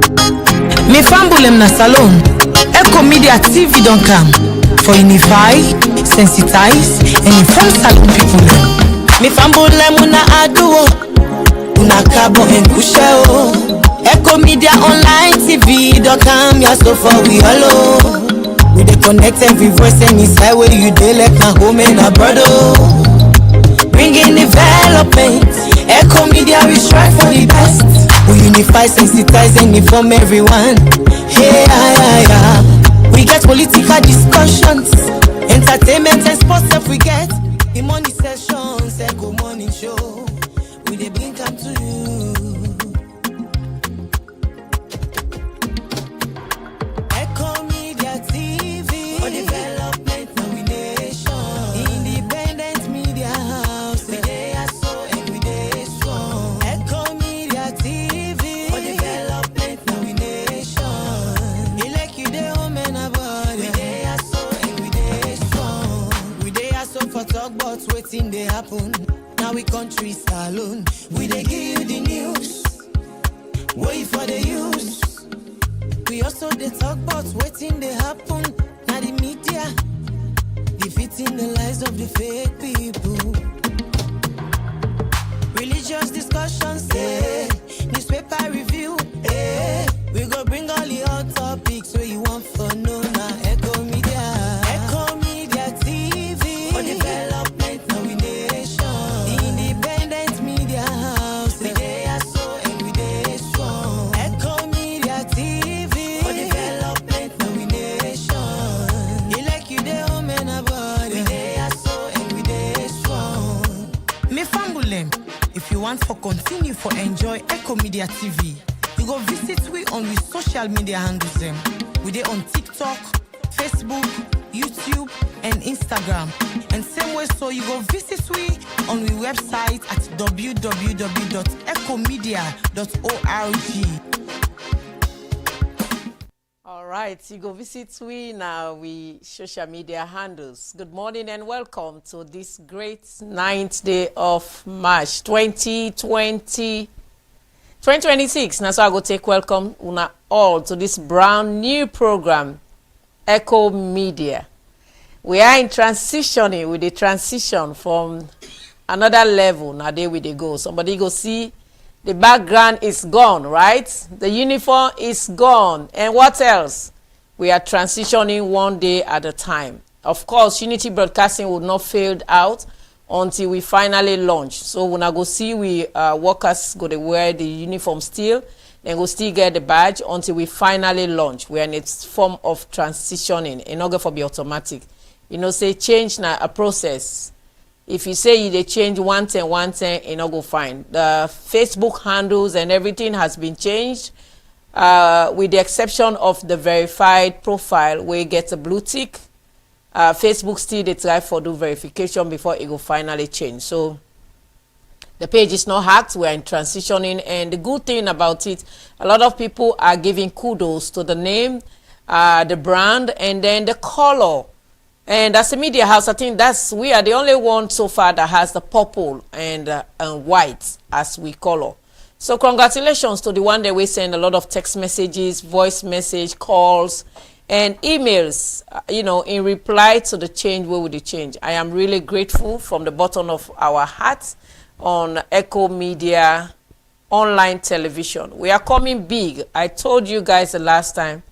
Me fambulem na salon. Ecko Media TV don't come for unify, sensitize, and inform salon people. Me fambulem una aduo, una cabo and kushao. Ecko Media Online TV don't come ya so far we hello. We dey connect every voice and inside where you dey like na home and a brother. Bringing development. Ecko Media we strive for the best. We unify, sensitize, and inform everyone. Hey, we get political discussions, entertainment and sports stuff. We get the money sessions, Ecko Morning Show. We dey bring come to you. Ecko Media TV for development, nomination, independent media house. We dey so and we dey strong. Ecko Media TV for development, nomination. Elect you dey home and abroad. We dey so and we dey strong. We dey so for talk about wetin dey happen. Now we country salon. We dey give you the news. Wait for the use. We also dey talk about wetin dey happen. Now the media defeating the lies of the fake people. Religious discussions, newspaper review, we go bring all the hot topics where you want for know now. Ecko Media TV for development, nomination, independent media house. We dey so and we dey strong. Ecko Media TV for development, nomination. You like you dey home and abroad. We dey so and we dey strong. Me fambulem. If you want to continue for enjoy Ecko Media TV, you go visit we on we social media handles them. We dey on TikTok, Facebook, YouTube, and Instagram. And same way so you go visit we on we website at www.eckomedia.org. All right, you go visit we now we social media handles. Good morning and welcome to this great 9th day of March 2026. Now so I go take welcome una all to this brand new program, Ecko Media. We are in transitioning with the transition from another level. Now there we dey go. Somebody go see the background is gone, right? The uniform is gone. And what else? We are transitioning one day at a time. Of course, Unity Broadcasting will not fade out until we finally launch. So when I go see we workers go to wear the uniform still, then go still get the badge until we finally launch. We are in its form of transitioning. It's not going to be automatic. You know, say change now a process. If you say you dey change one thing, it not go fine. The Facebook handles and everything has been changed, with the exception of the verified profile where you get a blue tick. Facebook still they try for do verification before it go finally change. So the page is not hacked. We are in transitioning, and the good thing about it, a lot of people are giving kudos to the name, the brand, and then the color. And as a media house, I think we are the only one so far that has the purple and white as we color. So congratulations to the one that we send a lot of text messages, voice message, calls, and emails, you know, in reply to the change, where would the change? I am really grateful from the bottom of our hearts on Ecko Media online television. We are coming big. I told you guys the last time.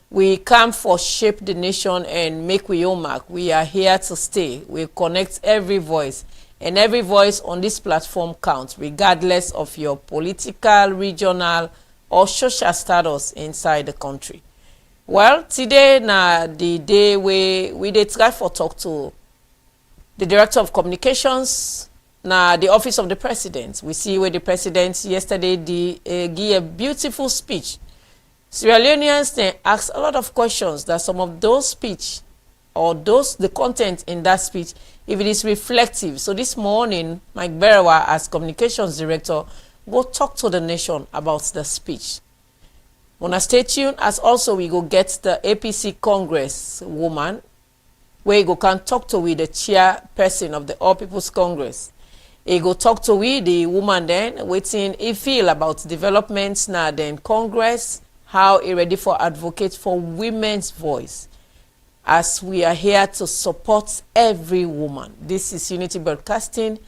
We come for shape the nation and make we own mark. We are here to stay. We connect every voice, and every voice on this platform counts, regardless of your political, regional, or social status inside the country. Well, today na the day we dey try for talk to the Director of Communications, na the Office of the President. We see where the President yesterday give a beautiful speech. Sierra Leoneans then ask a lot of questions that some of those speech or the content in that speech, if it is reflective. So this morning, Mike Berewa, as Communications Director, will talk to the nation about the speech. Wanna stay tuned, as also we go get the APC Congress woman, where you go can talk to with the chairperson of the All People's Congress. He go talk to we the woman then, waiting he feel about developments now then Congress, how he ready for advocate for women's voice, as we are here to support every woman. This is Unity Broadcasting,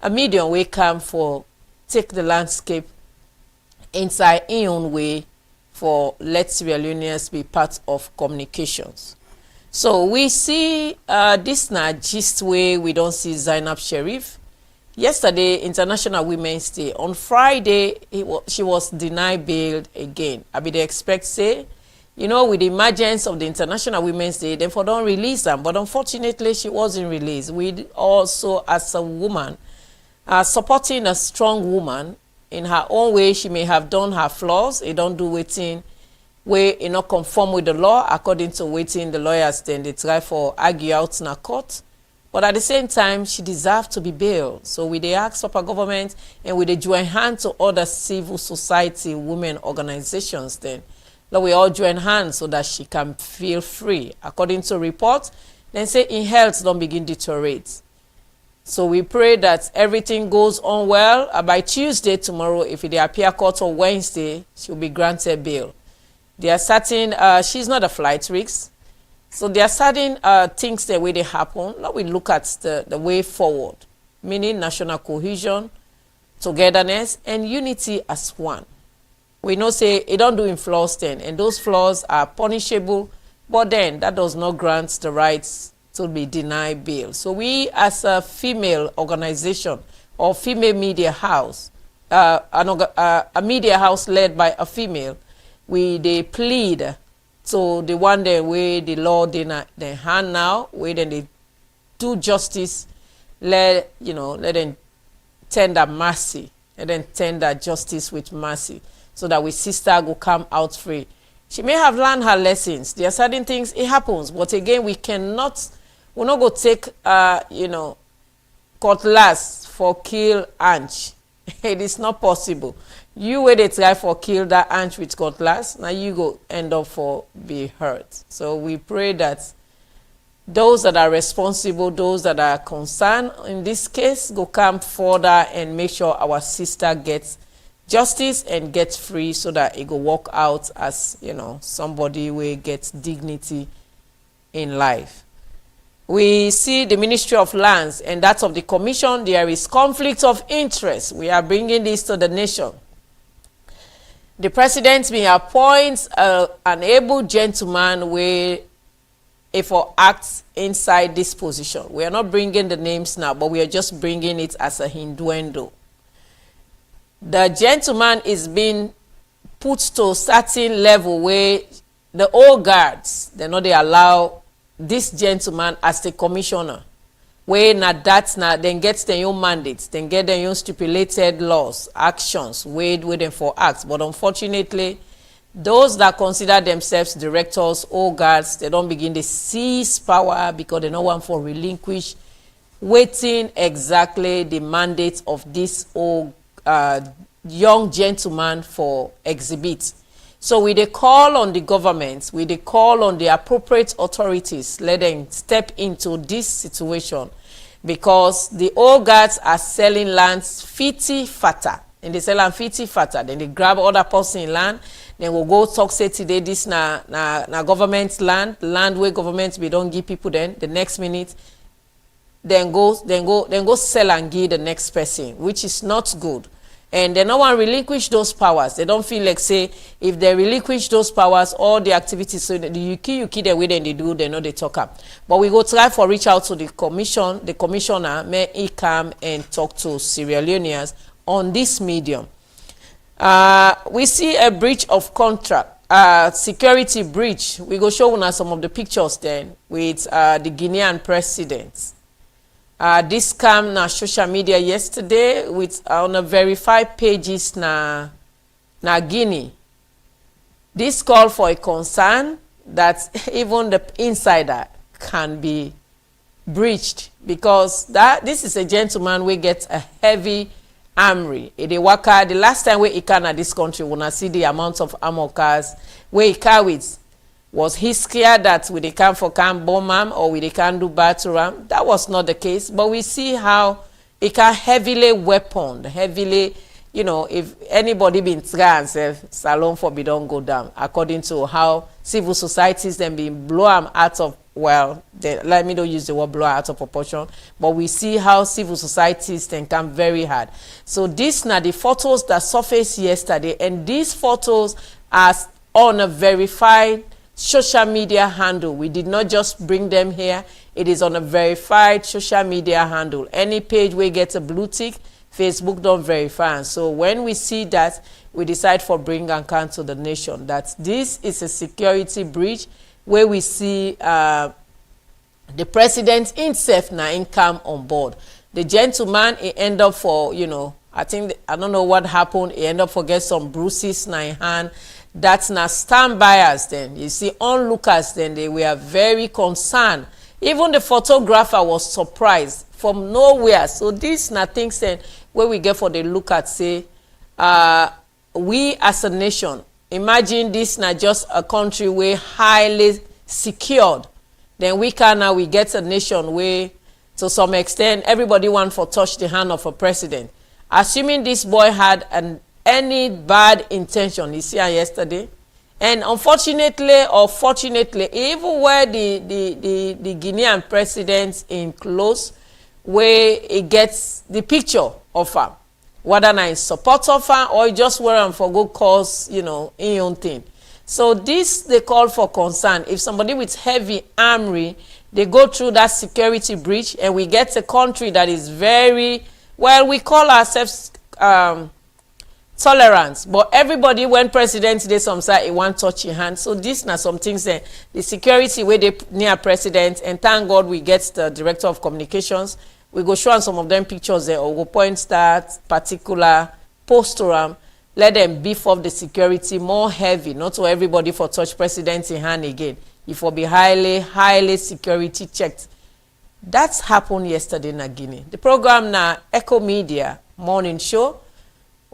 a medium we come for take the landscape inside in own way for let Sierra Leoneans be part of communications. So we see this now gist way we don't see Zainab Sharif. Yesterday, International Women's Day. On Friday, she was denied bail again. I mean, they expect say, you know, with the emergence of the International Women's Day, they for don't release them. But unfortunately, she wasn't released. We also, as a woman, supporting a strong woman in her own way. She may have done her flaws. It don't do waiting where you not conform with the law according to waiting the lawyers. Then they try for argue out in a court. But at the same time, she deserves to be bailed. So we they ask Papa government and we they join hands to other civil society women organizations then. Let we all join hands so that she can feel free. According to reports, then say in health don't begin deteriorate. So we pray that everything goes on well. By Tuesday, tomorrow, if they appear court on Wednesday, she'll be granted bail. They are certain, she's not a flight risk. So there are certain things the way they happen. Now we look at the way forward, meaning national cohesion, togetherness, and unity as one. We know say it don't do in flaws then, and those flaws are punishable, but then that does not grant the rights to be denied bail. So we as a female organization or female media house, a media house led by a female, they plead. So the one day where the law they hand now, where then they do justice, let them tender mercy, and then tender justice with mercy, so that we sister go come out free. She may have learned her lessons. There are certain things it happens, but again we'll not go take cutlass for kill Ange. It is not possible. You where they try for kill that ant with cutlass, now you go end up for be hurt. So we pray that those that are responsible, those that are concerned in this case, go come further and make sure our sister gets justice and gets free, so that it go walk out as somebody who gets dignity in life. We see the Ministry of Lands and that of the Commission. There is conflict of interest. We are bringing this to the nation. The president may appoint an able gentleman if acts inside this position. We are not bringing the names now, but we are just bringing it as a hinduendo. The gentleman is being put to a certain level where the old guards, they allow this gentleman as the commissioner. Where then gets their own mandates, then get their own stipulated laws, actions, waiting for acts. But unfortunately, those that consider themselves directors or guards, they don't begin to seize power because they don't want for relinquish, waiting exactly the mandate of this old young gentleman for exhibit. So we they call on the government, we they call on the appropriate authorities, let them step into this situation, because the old guards are selling lands fiti fata. And they sell land fiti fata. Then they grab other person land, then we'll go talk say today this na government land where government we don't give people then the next minute. Then go sell and give the next person, which is not good. And they no one relinquish those powers. They don't feel like say if they relinquish those powers, all the activities, so the yuki the way they do, they know they talk up. But we go try for reach out to the commissioner, may he come and talk to Sierra Leoneans on this medium. We see a breach of contract, security breach. We go show now some of the pictures then with the Guinean president. This came na social media yesterday with on a verified pages na Guinea. This call for a concern that even the insider can be breached, because this is a gentleman we get a heavy armory. The last time we can at this country, when I see the amount of armor cars where he carries, was he scared that we they come for can bomb him or we they can do battle him? That was not the case. But we see how it can heavily weaponed, heavily you know, if anybody been trans, salon for be don't go down, according to how civil societies then been blow them out of, well, let me don't use the word blow out of proportion, but we see how civil societies then come very hard. So these now the photos that surfaced yesterday, and these photos are on a verified social media handle. We did not just bring them here. It is on a verified social media handle. Any page where gets a blue tick, Facebook don't verify. And so when we see that, we decide for bring and count to the nation that this is a security breach where we see the president himself now come on board. The gentleman, he end up for, you know, I don't know what happened. He end up for get some bruises now in hand. That's now stand buyers then. You see onlookers then, they were very concerned. Even the photographer was surprised from nowhere. So this now things then where we get for the look at say, we as a nation, imagine this not just a country where highly secured. Then we get a nation where to some extent everybody want for touch the hand of a president. Assuming this boy had any bad intention, you see yesterday, and unfortunately or fortunately, even where the Guinean president in close, where it gets the picture of her, whether or not in support of her or just wear for good cause, you know, in your own thing. So this they call for concern. If somebody with heavy armory, they go through that security breach, and we get a country that is very, well, we call ourselves tolerance, but everybody when president they some say it want touch your hand. So this now some things the security where they near president, and thank God we get the director of communications. We go show some of them pictures there, or go point that particular poster, let them beef up the security more heavy, not to everybody for touch president in hand again. It will be highly security checked. That's happened yesterday in Guinea. The program now Ecko Media morning show.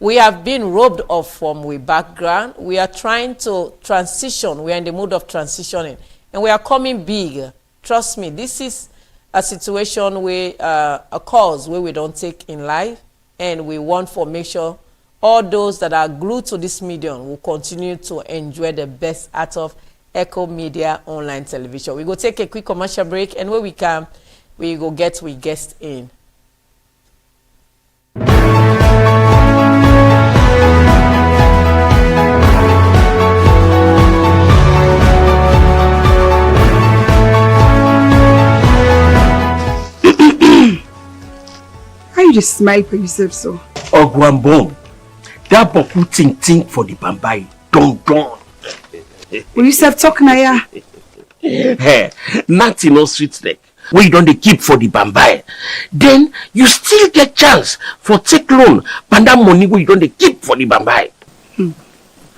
We have been robbed of from our background. We are trying to transition. We are in the mood of transitioning, and we are coming big. Trust me, this is a situation where a cause where we don't take in life, and we want to make sure all those that are glued to this medium will continue to enjoy the best out of Ecko Media online television. We go take a quick commercial break, and when we come, we go get we guest in. Why you just smile for yourself so? Ogwambon, that boku ting for the Bambai, don't. Will you self talk now, yeah? Hey, nothing no sweet neck. Where you don't dey keep for the Bambai, then you still get chance for take loan, and that money where you don't dey keep for the Bambai.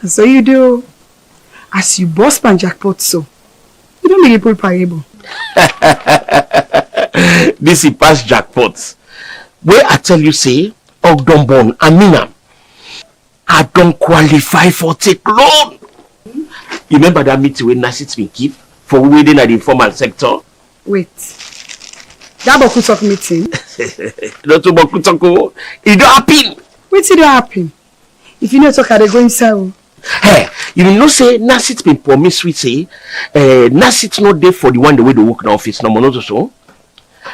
So you do, as you boss pan jackpot so, you don't make people payable. This is past jackpots. Where I tell you say, Ogdombon, Amina, I don't qualify for take loan. You remember that meeting when Nasit been keep for within the informal sector? Wait, that boku talk meeting? Not to boku talk, it don't happen. Wait till it happen. If you know talk, they go inside. Hey, you know say Nasit been promise we say, Nasit not there for the one the way they work in the office no more not so.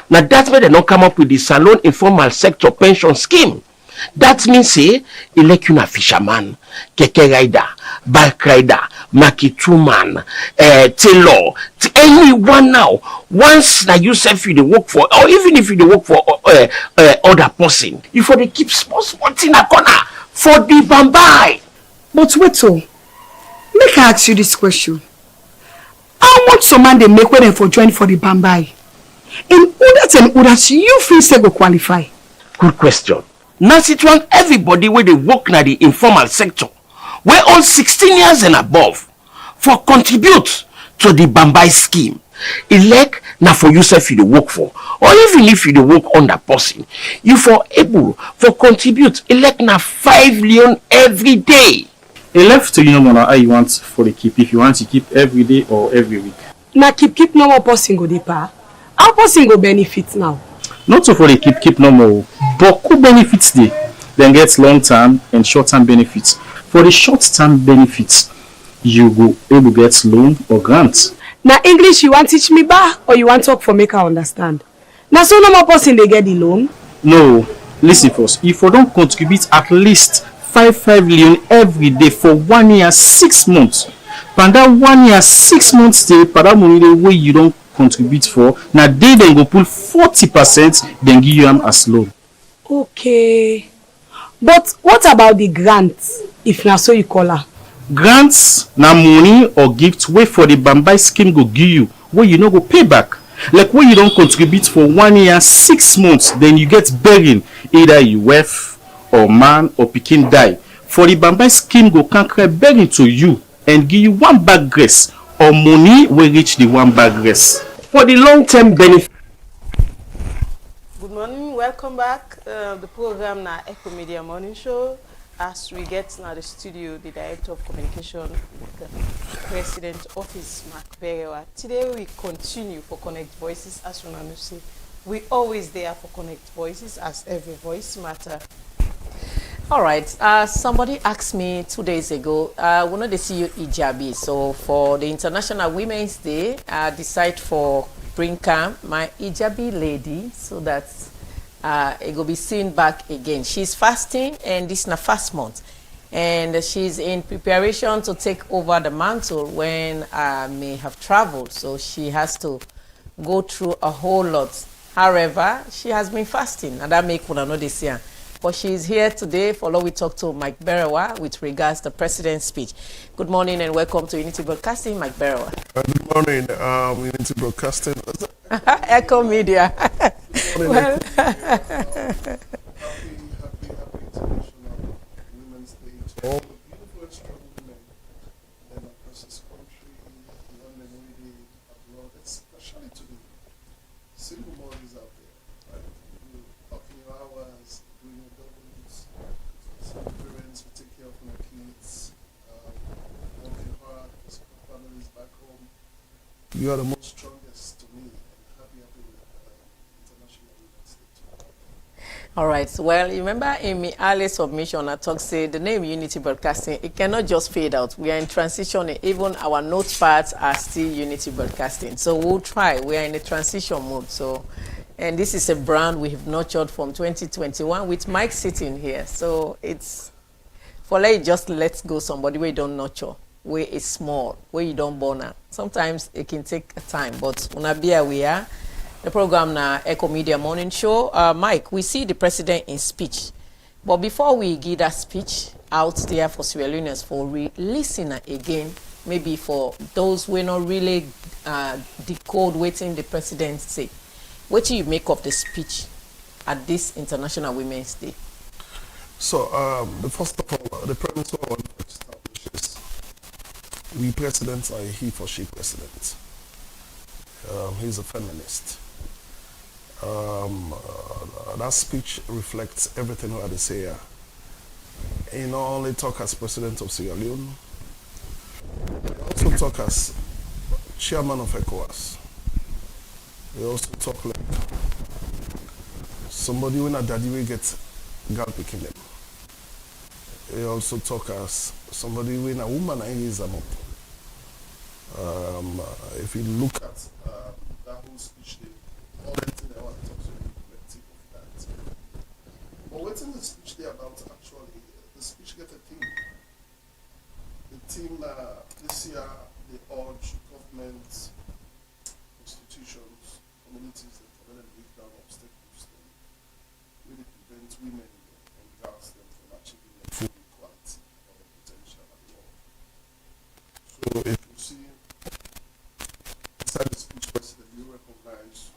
Now that's why they don't come up with the salon informal sector pension scheme. That means say, elect you a fisherman, keke rider, bike rider, makituman, tailor, anyone now. Once that you self you they work for, or even if you they work for other person, you for they keep small in a corner for the Bambai. But wait so, make I ask you this question. How much some man they make when they for join for the Bambai? In others you feel say go qualify? Good question. Now it want everybody where they work in the informal sector, where all 16 years and above, for contribute to the Bambai scheme. Elect now for yourself you work for, or even if you work on that person, you for able for contribute elect now 5 million every day. Elect to you know how you want for the keep, if you want to keep every day or every week. Now keep no more person go deeper. How person go benefit now? Not so for the keep no more, but who benefits day? Then get long-term and short-term benefits. For the short-term benefits, you go able get loan or grant. Now English you want teach me ba or you want talk for make I understand? Now so no more person they get the loan. No, listen first. If you don't contribute at least 5 million every day for 1 year 6 months, and that 1 year 6 months stay, for that money the way you don't contribute for, now they then go pull 40%, then give you them as loan. Okay. But what about the grant if na so you call her? Grants na money or gift way for the Bambai scheme go give you, where you no go pay back. Like when you don't contribute for 1 year 6 months, then you get begging either you wife or man or pikin die. For the Bambai scheme go conquer begging to you and give you 1 bag grace or money will reach the 1 bag grace. For the long-term benefit. Good morning, welcome back. The program na Ecko Media Morning Show. As we get now the studio, the Director of Communication with the President Office, Mark Berewa. Today we continue for Connect Voices, as you know, say. We always there for Connect Voices, as every voice matter. All right, somebody asked me 2 days ago, we know they see you Ijabi. So for the International Women's Day, I decide for bring my Ijabi lady so that it will be seen back again. She's fasting and this is the fast month. And she's in preparation to take over the mantle when I may have traveled. So she has to go through a whole lot. However, she has been fasting and that make one know this year. But she's here today. Follow we talk to Mike Berewa with regards to the president's speech. Good morning and welcome to Unity Broadcasting, Mike Berewa. Good morning, Unity Broadcasting. Ecko Media. Well, happy International Women's Day to all the beautiful and strong women that are across this country, London, really abroad, especially to the single mothers out there, right? Who working your hours, doing your doubles, some parents who take care of their kids, working hard, support families back home. You are the most strongest to me, and happy with International Women's Day too. all right. Well, you remember in my early submission, I talked say the name Unity Broadcasting, it cannot just fade out. We are in transition. Even our notepads are still Unity Broadcasting. So we'll try. We are in a transition mode. So, and this is a brand we have nurtured from 2021 with Mike sitting here. So it's for like just let go somebody where you don't nurture, where it's small, where you don't born her. Sometimes it can take a time, but unabia we are. The program na Ecko Media Morning Show. Mike, we see the president in speech. But before we give that speech out there for Sierra Leoneans for listener again, maybe for those who are not really decode waiting the president say, what do you make of the speech at this International Women's Day? So, the first of all, the premise I want to establish is we presidents are a he for she president. He's a feminist. That speech reflects everything we had to say here. He not only talk as president of Sierra Leone, he also talk as chairman of ECOWAS. He also talk like somebody when a daddy will get girl picking them. He also talk as somebody when a woman is a mom. If you look at that whole speech, all the thing I want to talk to you reflective of that. But what's in the speech there about actually? The speech get a theme. The theme this year they urge government, institutions, communities that prevent and break down obstacles that really prevent women and girls them from achieving their full equality or their potential at all. So if you see inside the speech president, you recognize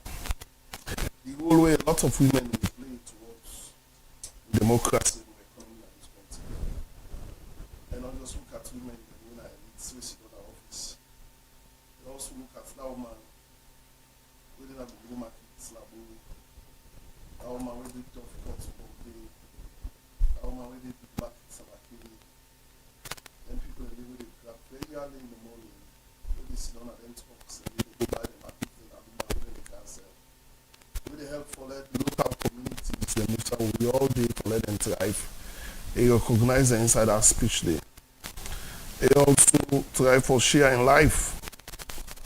the whole way a lot of women will play towards democracy and economy at this point. And not just look at women when I sit in the office. They also look at that woman within the blue market, Slabu, that woman with the tough cuts all day, that woman with the big market, Sabakini, and people that live with the grab very early in the morning, when they sit down at them talks and they go buy the market and have the man when they can sell. Really help for let the local communities, the mutual will be all day for let them thrive. He recognize the inside our speech there. He also try for share in life.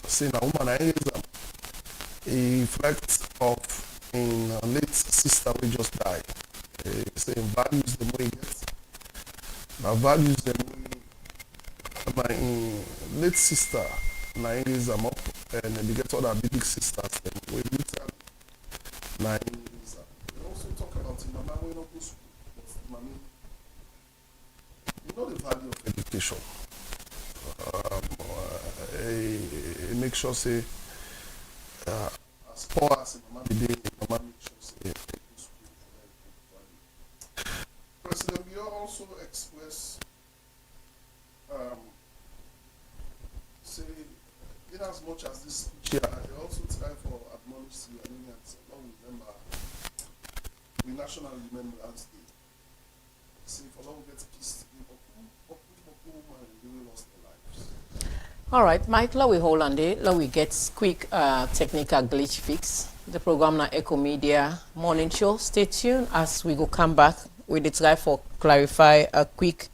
See, now woman I raise them. He reflects of in late sister we just died. He say values the way he gets. Now values them my late sister na raise them up and they get other big sisters them we literally na raise them. We also talk about the mama we no go school, but the mommy you know the value of education. Make sure say as poor as the mama be dey, the mama make sure say they go school for them. President Bio also express say in as much as this speech here, they also try for admonish the Iranians along with remember we National Remembrance Day. See for long get peace but who woman really lost their lives. All right, Mike, let we hold on there. Let we get quick technical glitch fix. The program na Ecko Media morning show. Stay tuned as we go come back with the try for clarify a quick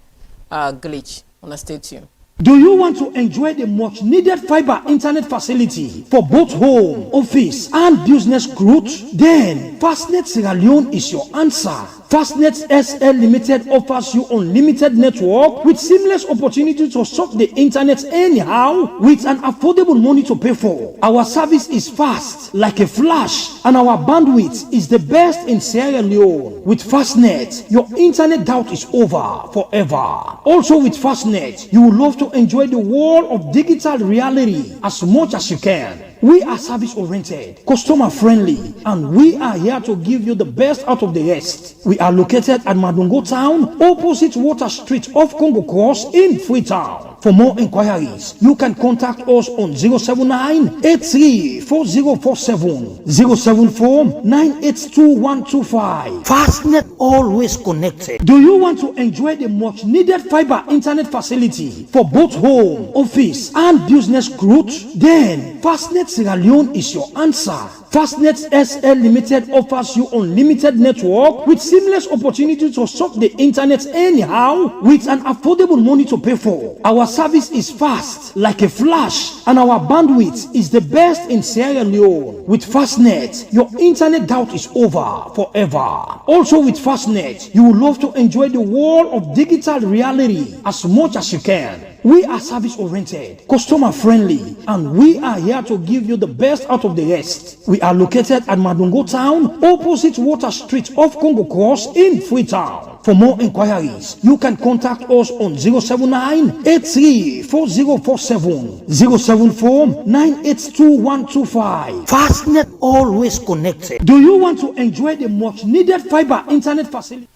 glitch. Wanna stay tuned. Do you want to enjoy the much needed fiber internet facility for both home, office, and business growth? Then Fastnet Sierra Leone is your answer. Fastnet SL Limited offers you unlimited network with seamless opportunity to surf the internet anyhow with an affordable money to pay for. Our service is fast like a flash and our bandwidth is the best in Sierra Leone. With Fastnet, your internet doubt is over forever. Also with Fastnet, you will love to enjoy the world of digital reality as much as you can. We are service oriented, customer friendly, and we are here to give you the best out of the rest. We are located at Madungo Town, opposite Water Street off Congo Cross in Freetown. For more inquiries, you can contact us on 079-834047, 074-982-125. Fastnet, always connected. Do you want to enjoy the much needed fiber internet facility for both home, office, and business growth? Then Fastnet Sierra Leone is your answer. Fastnet SL Limited offers you unlimited network with seamless opportunity to surf the internet anyhow with an affordable money to pay for. Our service is fast like a flash and our bandwidth is the best in Sierra Leone. With Fastnet, your internet doubt is over forever. Also with Fastnet, you will love to enjoy the world of digital reality as much as you can. We are service oriented, customer friendly, and we are here to give you the best out of the rest. We are located at Madungo Town, opposite Water Street off Congo Cross in Freetown. For more inquiries, you can contact us on 079-834047, 074-982-125. Fastnet, always connected. Do you want to enjoy the much needed fiber internet facility?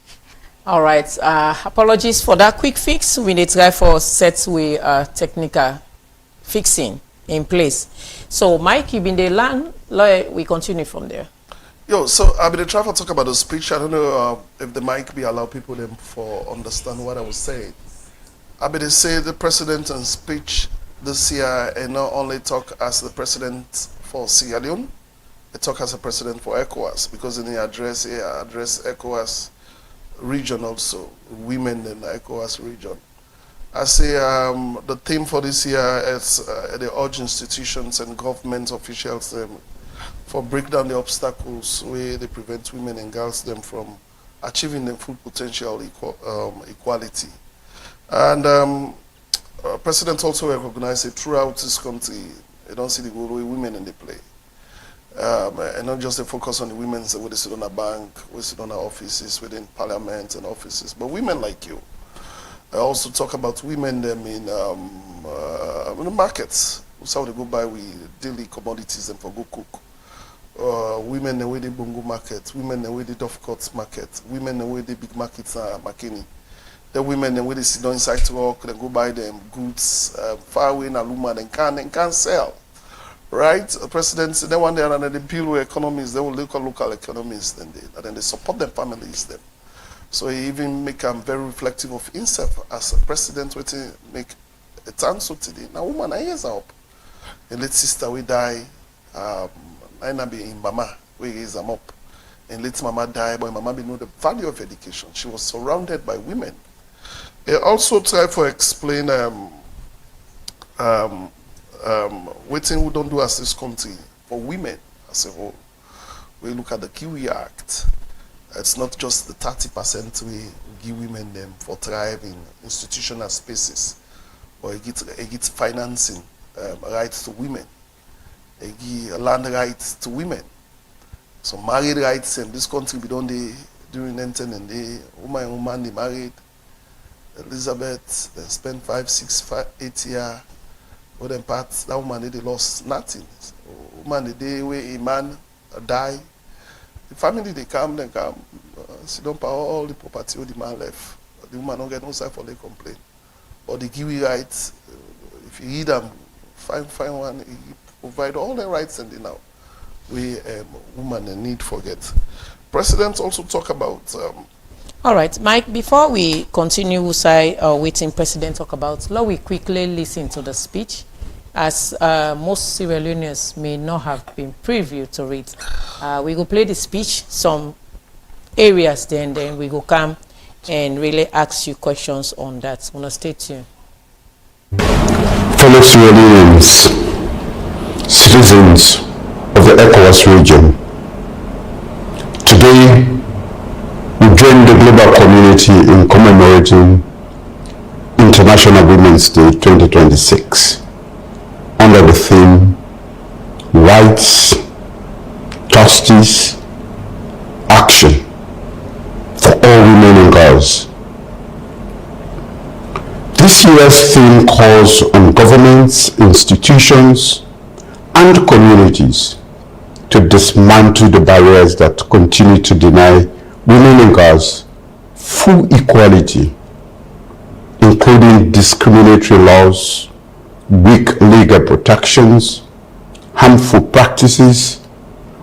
All right, apologies for that quick fix. We need to try for set with technical fixing in place. So, Mike, you've been the land. We continue from there. Yo, so I've been trying to talk about the speech. I don't know if the mic be allow people them for understand what I was saying. I've been say the president and speech this year and not only talk as the president for Sierra Leone, they talk as a president for ECOWAS because in the address here, address ECOWAS region also, women in the ECOWAS region. I say the theme for this year is they urge institutions and government officials for break down the obstacles where they prevent women and girls them from achieving their full potential equality. And President also recognized it throughout this country, you don't see the role where women in the play. And not just the focus on the women where they sit on a bank, we sit on our offices within parliament and offices, but women like you. I also talk about women them in the markets. That's how they go buy with daily commodities and for go cook. Women the way the Bongo market, women the way the Dovecot market, women the way the big markets are Makini. The women the way they sit down inside to work, they go buy them goods far away in Aluma and can sell. Right? The president said they want to and they build with economies, they will look at local economies and then they support their families them. So he even make them very reflective of himself as a president waiting make a answer today. Now woman I years up. A late sister we die, I be in Mama, we raise them up. And late mama died, but mama didn't know the value of education. She was surrounded by women. They also try to explain waiting we don't do as this country for women as a whole. We look at the Kiwi Act. It's not just the 30% we give women them for thriving institutional spaces, or it gets financing rights to women, it give land rights to women. So married rights in this country we don't during 19 and the woman they married. Elizabeth, they spent 5, 6, 8 years. But then part that woman they lost nothing. So, woman the day where a man die, the family they come, sit down for all the property where the man left. The woman don't get no side for they complain. But the Kiwi rights, if you read them, find one, he provide all the rights and they now we women need forget. President also talk about. All right, Mike. Before we continue, Usai, waiting President talk about. Let we quickly listen to the speech, as most Sierra Leoneans may not have been privy to it. We will play the speech, some areas, then we will come and really ask you questions on that. Wanna stay tuned. Fellow Sierra Leoneans, citizens of the Ecko region, today we join the global community in commemorating International Women's Day 2026 under the theme Rights, Justice, Action for all women and girls. This year's theme calls on governments, institutions, and communities to dismantle the barriers that continue to deny women and girls full equality, including discriminatory laws, weak legal protections, harmful practices,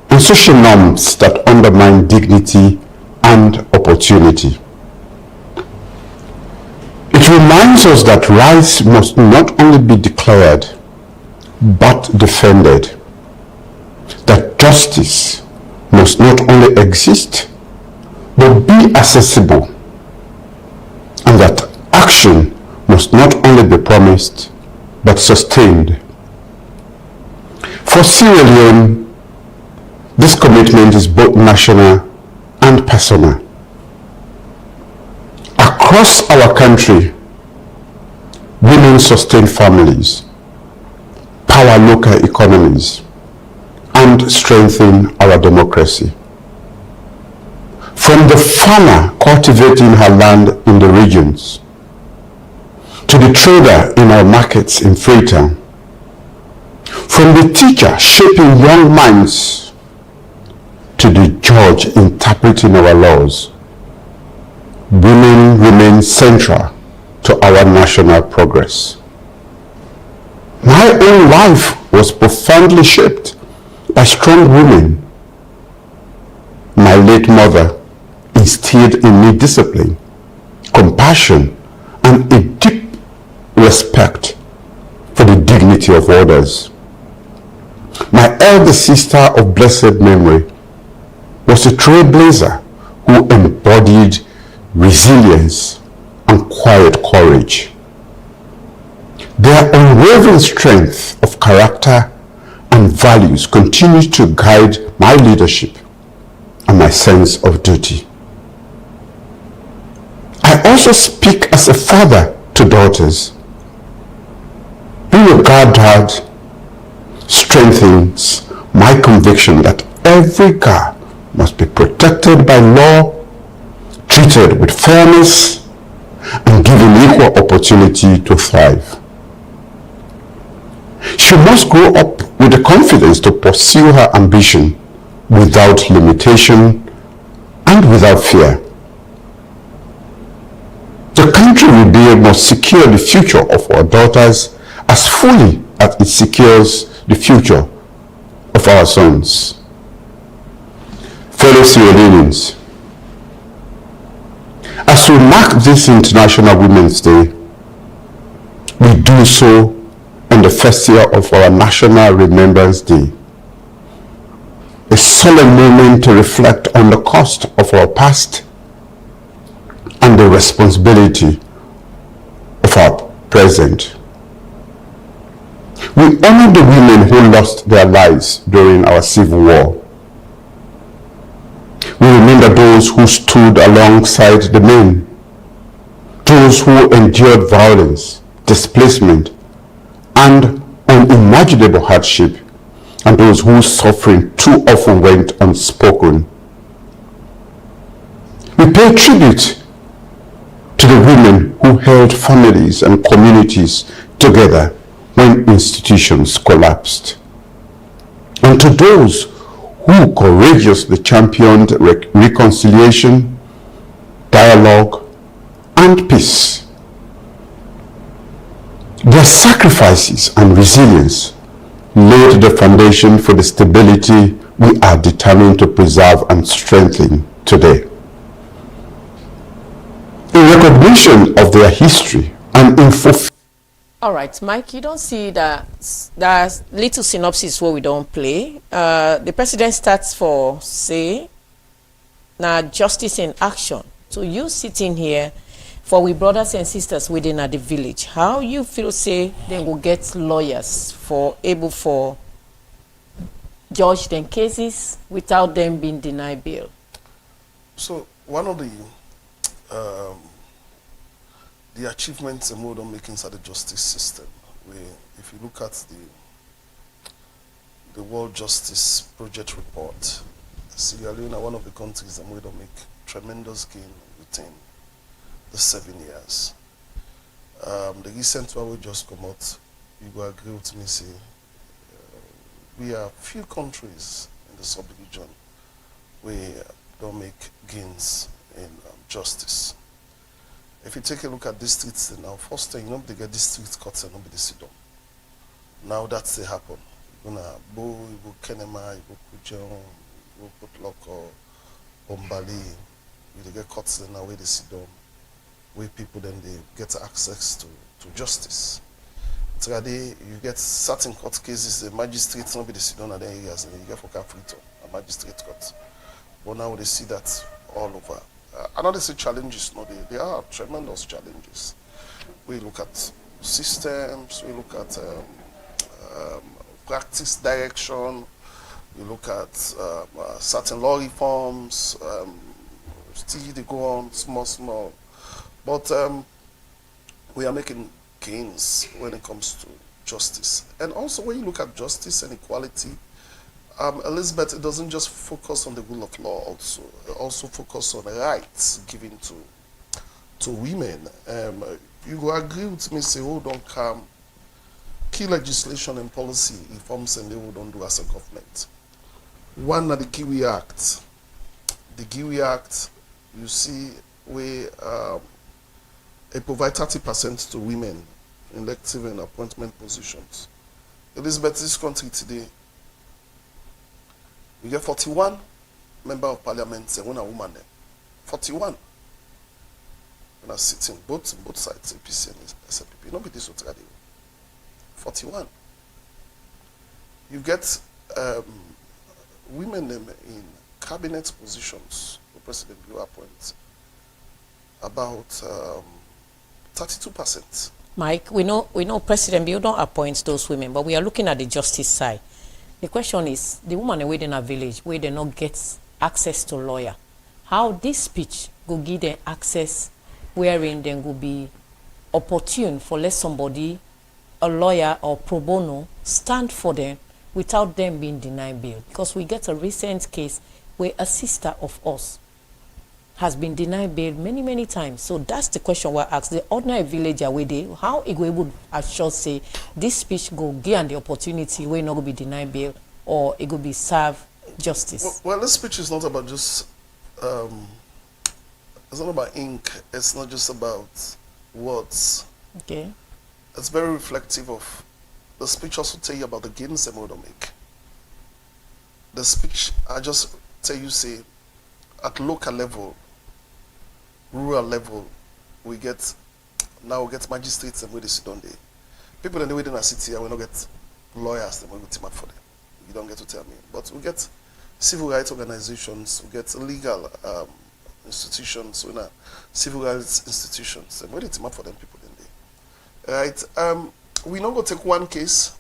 and social norms that undermine dignity and opportunity. It reminds us that rights must not only be declared, but defended. That justice must not only exist, but be accessible. And that action must not only be promised, but sustained. For Sierra Leone, this commitment is both national and personal. Across our country, women sustain families, power local economies, and strengthen our democracy. From the farmer cultivating her land in the regions, to the trader in our markets in Freetown, from the teacher shaping young minds, to the judge interpreting our laws, women remain central to our national progress. My own life was profoundly shaped by strong women. My late mother instilled in me discipline, compassion, and a deep respect for the dignity of others. My elder sister of blessed memory was a trailblazer who embodied resilience and quiet courage. Their unwavering strength of character and values continues to guide my leadership and my sense of duty. I also speak as a father to daughters. Being a god-dad strengthens my conviction that every girl must be protected by law, treated with fairness, and given equal opportunity to thrive. She must grow up with the confidence to pursue her ambition without limitation and without fear. The country we build must secure the future of our daughters as fully as it secures the future of our sons. Fellow Sierra Leoneans, as we mark this International Women's Day, we do so on the first year of our National Remembrance Day. a solemn moment to reflect on the cost of our past and the responsibility of our present. We honor the women who lost their lives during our Civil War. We remember those who stood alongside the men, those who endured violence, displacement, and unimaginable hardship, and those whose suffering too often went unspoken. We pay tribute to the women who held families and communities together when institutions collapsed, and to those who courageously championed reconciliation, dialogue, and peace. Their sacrifices and resilience laid the foundation for the stability we are determined to preserve and strengthen today. In recognition of their history and in fulfillment. All right, Mike, you don't see that there's little synopsis where we don't play. The president starts for, say, now justice in action. So you sitting here for we brothers and sisters within the village, how you feel say they will get lawyers for able for judge them cases without them being denied bail? So one of the achievements and model makings at the justice system, where if you look at the World Justice Project report, Sierra Leone, one of the countries that will make tremendous gain within the 7 years. The recent one we just come out, you will agree with me, say, we are few countries in the sub-region where don't make gains in justice. If you take a look at districts now, first thing, they get district courts and nobody sit down. Now that's they happen. You're gonna Bo, you go Kenema, you go Kujon, you go Putloko, Bombali, you get courts then now where they sit down, where people then they get access to justice. Today you get certain court cases, the magistrates nobody sit down at the areas, and you get for Caprito, a magistrate court. But now they see that all over. Another say challenges, no, they are tremendous challenges. We look at systems, we look at practice direction, we look at certain law reforms, still they go on small. But we are making gains when it comes to justice. And also when you look at justice and equality, Elizabeth, it doesn't just focus on the rule of law, also focus on the rights given to women. You will agree with me, say, who don't come, key legislation and policy reforms and they will don't do as a government. One of the Kiwi Act. The Kiwi Act, you see, we provide 30% to women in elective and appointment positions. Elizabeth, this country today, we get 41 member of parliament and one a woman there. 41. When I sitting both sides, APC and SLPP. Nobody so trade. 41. You get women in cabinet positions. The president will appoint about 32%. Mike, we know President Bill don't appoint those women, but we are looking at the justice side. The question is, the woman away in a village where they not get access to lawyer, how this speech will give them access wherein they will be opportune for let somebody, a lawyer or pro bono, stand for them without them being denied bail. Because we get a recent case where a sister of us has been denied bail many times. So that's the question we're asked. The ordinary villager where they, how it would assure say this speech go give the opportunity where not going to be denied bail or it will be serve justice. Well, this speech is not about just it's not about ink. It's not just about words. Okay. It's very reflective of the speech. Also tell you about the gains they will make. The speech I just tell you say at local level, rural level, we get magistrates and where they sit on there. People in the city, we don't get lawyers and we will team up for them. You don't get to tell me. But we get civil rights organizations, we get legal institutions, civil rights institutions. And what it's map for them people in there, right? We not go take one case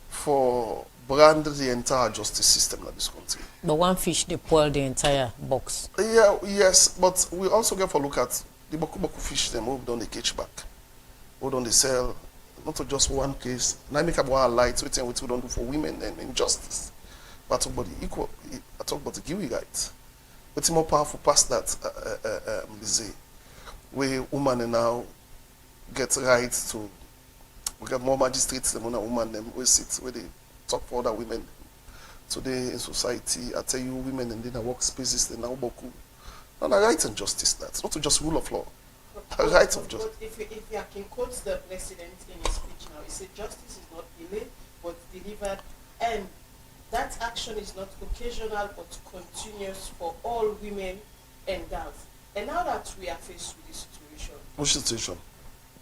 for brand the entire justice system in this country. The one fish they spoil the entire box. Yeah, yes, but we also get for look at the boku fish them who done the catch back, who done the sell, not just one case. Now I make up one light, what we don't do for women and injustice. But I talk about the equal, I talk about the Giwi rights. What's more powerful past that, where women now get rights to, we get more magistrates than women, them we sit where they talk for other women. Today in society, I tell you, women and then workspaces, they now boku. And a right and justice, that's not just rule of law. A right of justice. But if you can quote the president in his speech now, he said justice is not delayed but delivered, and that action is not occasional but continuous for all women and girls. And now that we are faced with this situation. Which situation?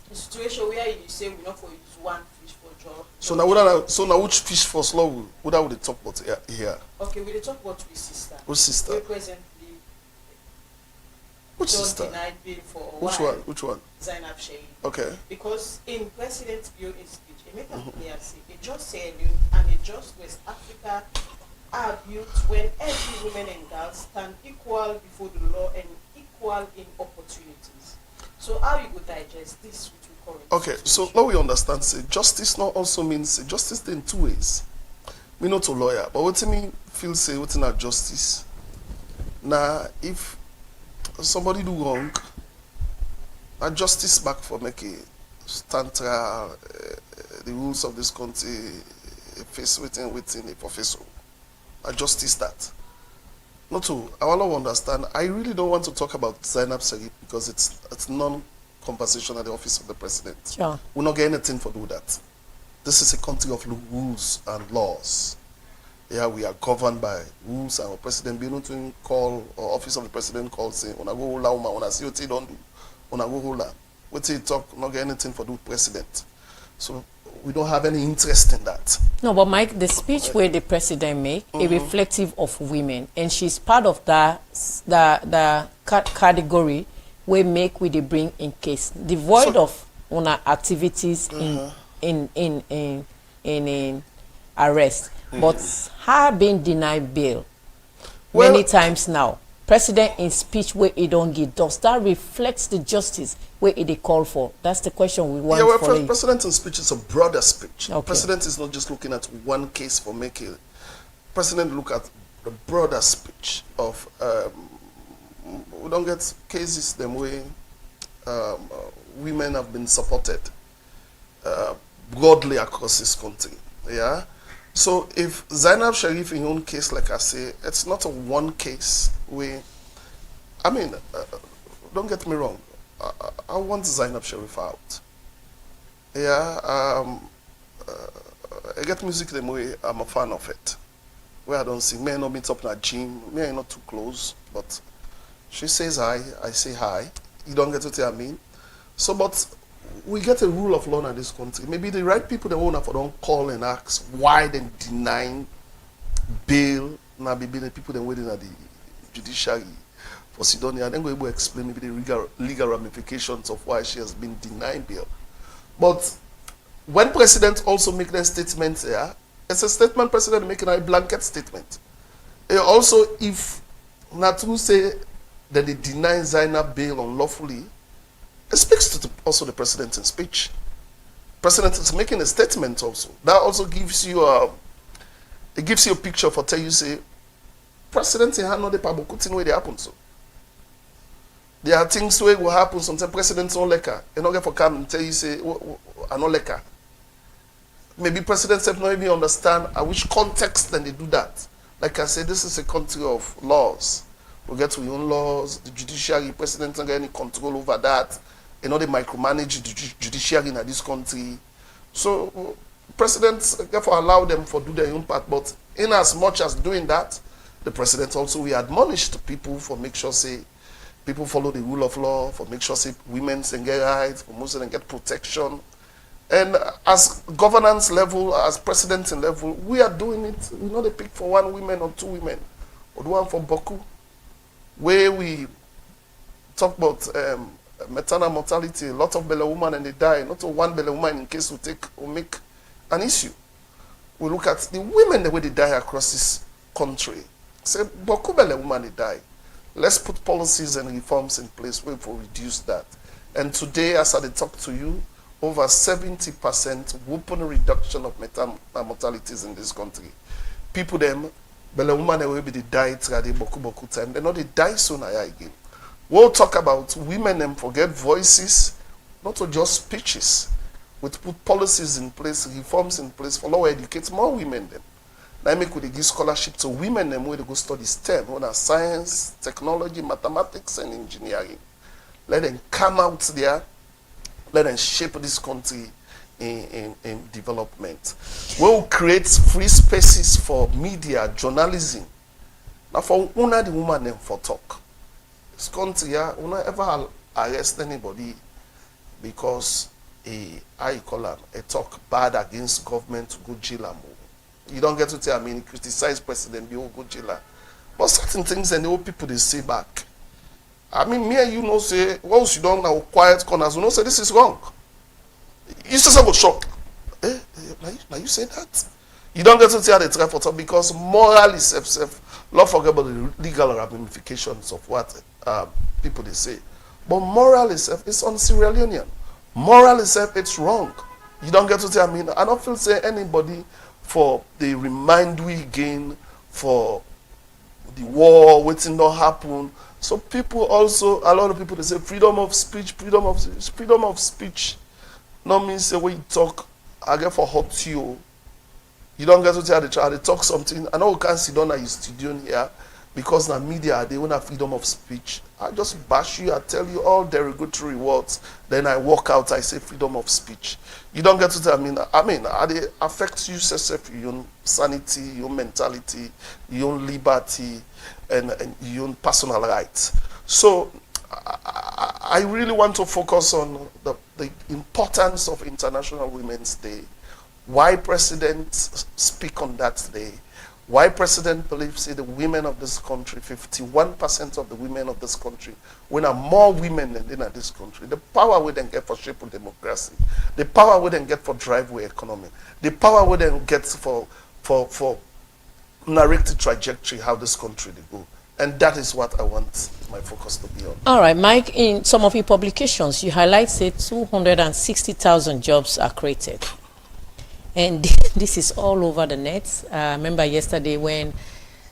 The situation where you say we not for use one fish for job. So now which fish for slow would I would talk about here? Okay, we talk about with sister. Which sister? We presently which don't sister? denied bill for a which while. one? Which one? Zainab Sheikh. Okay. Because in President Bio's speech, he made a clear say a just sailing and a just West Africa are built when every woman and girl stand equal before the law and equal in opportunities. So how you would digest this with your current Okay, so now we understand say justice not also means say justice in two ways. Me not a lawyer, but what me feel say what's not justice. Now if somebody do wrong, a justice back for make a stand trial, the rules of this country face within a professor. A justice that. Not to I want to understand. I really don't want to talk about Zainab Sharif because it's non-conversation at the office of the president. Sure. We're not getting anything for do that. This is a country of rules and laws. Yeah, we are governed by rules, and our president be able to call, or office of the president call say, "When I go hold on, when I see what he don't do, when I go hold on, what he talk, not get anything for do president." So we don't have any interest in that. No, but Mike, the speech where the president make a reflective of women, and she's part of the category where make we they bring in case devoid of activities in arrest, but her being denied bail many times now. President in speech where he don't give, does that reflects the justice where they call for? That's the question we want. Yeah, well, for president in speech is a broader speech. Okay. President is not just looking at one case for making. President look at the broader speech of we don't get cases the way women have been supported broadly across this country. Yeah. So if Zainab Sharif in her own case, like I say, it's not a one case where, I mean, don't get me wrong, I want Zainab Sharif out. Yeah, I get music the way I'm a fan of it. Where I don't sing, may I not meet up in a gym, may I not too close, but she says hi, I say hi. You don't get what I mean? So, but we get a rule of law in this country. Maybe the right people they won't have to don't call and ask why they denying bail. Now maybe the people they waiting at the judiciary for Sidonia, then go able to explain maybe the legal ramifications of why she has been denied bail. But when president also make their statements here, it's a statement president making a blanket statement. Also, if Natu say that they deny Zainab bail unlawfully, it speaks to also the president in speech. President is making a statement also. That also gives you a picture for tell you say, president in hand the pabokutin where they happen so. There are things where will happen sometimes presidents don't like her. You know get for come and tell you say I not like her. Maybe presidents have not even understand at which context then they do that. Like I said, this is a country of laws. We get to your own laws, the judiciary, president don't get any control over that. You know, they micromanage the judiciary in this country. So presidents therefore allow them to do their own part. But in as much as doing that, the president also we admonish the people for make sure say people follow the rule of law, for make sure say women can get rights, for Muslims get protection. And as governance level, as presidenting level, we are doing it. We know they pick for 1 woman or 2 women, or the one from Boku, where we talk about maternal mortality. A lot of belly women and they die. Not one belly woman in case we make an issue. We look at the women the way they die across this country. Say Boku belly woman they die. Let's put policies and reforms in place where we reduce that. And today, as I talk to you, over 70% whooping reduction of maternal mortalities in this country. People them, belly woman they will be die through the Boku time. They know they die sooner again. We'll talk about women and forget voices, not just speeches. We put policies in place, reforms in place for now educate more women then. Now make we give scholarship to women them where they go study STEM, when are science, technology, mathematics, and engineering. Let them come out there, let them shape this country in development. We'll create free spaces for media, journalism. Now for una the woman them for talk. This country, we not ever arrest anybody because I call them a talk bad against government to go jail. You don't get to tell me criticize president, you go jail. But certain things and the old people they say back. I mean, me and you know say once you don't know quiet corners, you know say this is wrong. You just go shock. Now you say that. You don't get to tell the try for talk because moral is self. Not forget about the legal ramifications of what people they say. But moral itself is on Sierra Leonean. Moral itself, it's wrong. You don't get to tell me. I don't feel say anybody for the remind we again for the war, waiting not happen. So people also, a lot of people they say freedom of speech, freedom of speech. Not means say when you talk, I get for hot you. You don't get to tell the child, they talk something. I know we can't sit down at your studio here because the media, they want a freedom of speech. I just bash you, I tell you all derogatory words. Then I walk out, I say freedom of speech. You don't get to tell me, it affects you, your own sanity, your own mentality, your own liberty, and your own personal rights. So I really want to focus on the importance of International Women's Day. Why presidents speak on that day? Why president believes the women of this country, 51% of the women of this country, when are more women than in this country. The power we then get for shaping democracy, the power we then get for driveway economy, the power we then get for narrative trajectory how this country they go. And that is what I want my focus to be on. All right, Mike, in some of your publications, you highlight, say, 260,000 jobs are created. And this is all over the net. I remember yesterday when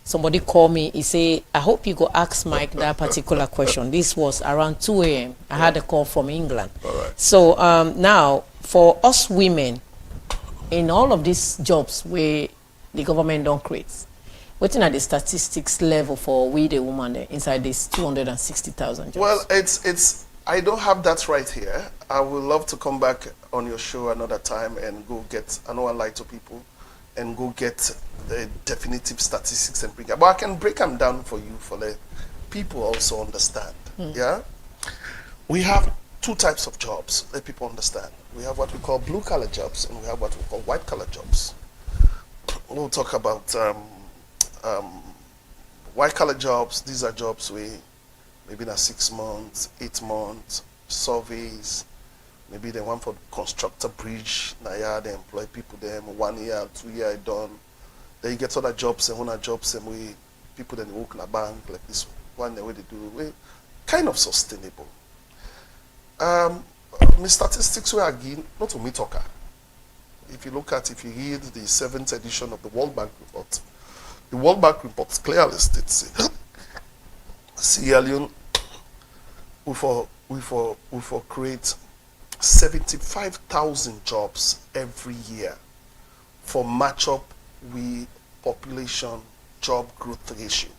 somebody called me, he said, I hope you go ask Mike that particular question. This was around 2 a.m. I had a call from England. All right. So now, for us women, in all of these jobs where the government don't create, what's at the statistics level for we the woman inside this 260,000 jobs? Well, it's I don't have that right here. I would love to come back on your show another time and go get, I know I lie to people, and go get the definitive statistics and bring them. But I can break them down for you for the people also understand. Yeah? We have 2 types of jobs that people understand. We have what we call blue collar jobs and we have what we call white collar jobs. We'll talk about white collar jobs. These are jobs where maybe na 6 months, 8 months, surveys. Maybe they want for construct a bridge. Now yeah, they employ people there 1 year, 2 year done. Then you get other jobs and other jobs and we people then work in a bank like this one the way they do. We kind of sustainable. My statistics were again not to me talker. If you read the 7th edition of the World Bank report, the World Bank report clearly states Sierra Leone we for create 75,000 jobs every year for match up with population job growth ratio.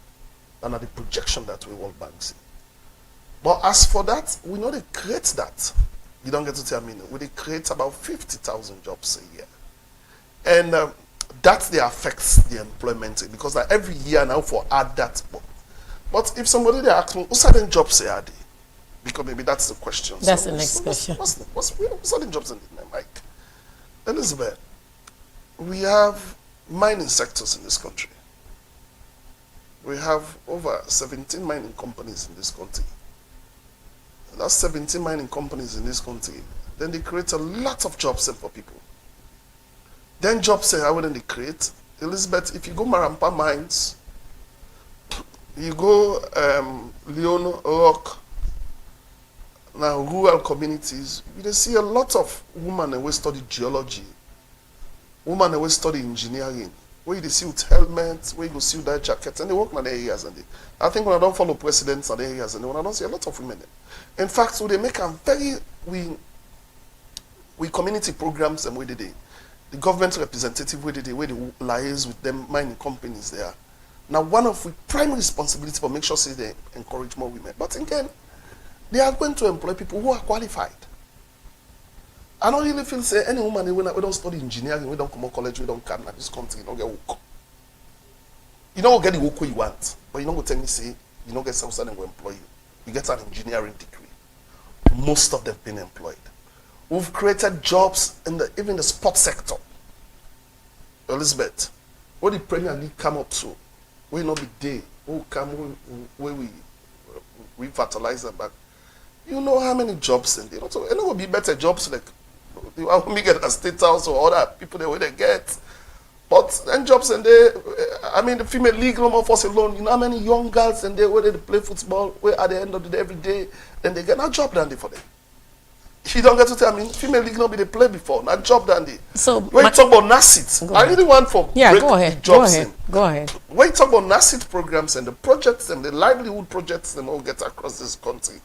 And the projection that we World Bank see. But as for that, we know they create that. You don't get to tell me, we create about 50,000 jobs a year. And that they affects the employment because every year now for add that. But if somebody they ask me, what certain jobs are they? Because maybe that's the question. That's the next question. What's certain jobs in the Mike? Elizabeth, we have mining sectors in this country. We have over 17 mining companies in this country. That's 17 mining companies in this country. Then they create a lot of jobs for people. Then jobs, how would they create? Elizabeth, if you go Marampa Mines, you go Leon Rock, now rural communities, you see a lot of women who study geology, women who study engineering, where you see with helmets, where you see with that jacket, and they work in the areas. And I think when I don't follow presidents in the areas, and when I don't see a lot of women there. In fact, so they make a very, we community programs and where they the government representative where they liaise with them mining companies there. Now one of the primary responsibility for make sure say they encourage more women. But again, they are going to employ people who are qualified. I don't really feel say any woman we don't study engineering, we don't come out college, we don't come in this country, you don't get work. You don't get the work you want, but you don't go tell me say you don't get something and will employ you. You get an engineering degree. Most of them been employed. We've created jobs in even the sports sector. Elizabeth, what the Premier League come up to, we not be day, who come where we fertilize them back. You know how many jobs in there. So it will be better jobs like you want me get a state house or other people the way they get. But then jobs in there, I mean the female league no more force alone. You know how many young girls in there where they play football, where at the end of the day every day, then they get a job done there for them. You don't get to tell me female league not be they play before, not job done there. So when you talk about NACIT, I really want for go ahead. Go ahead. When you talk about NACIT programs and the projects and the livelihood projects them all get across this country.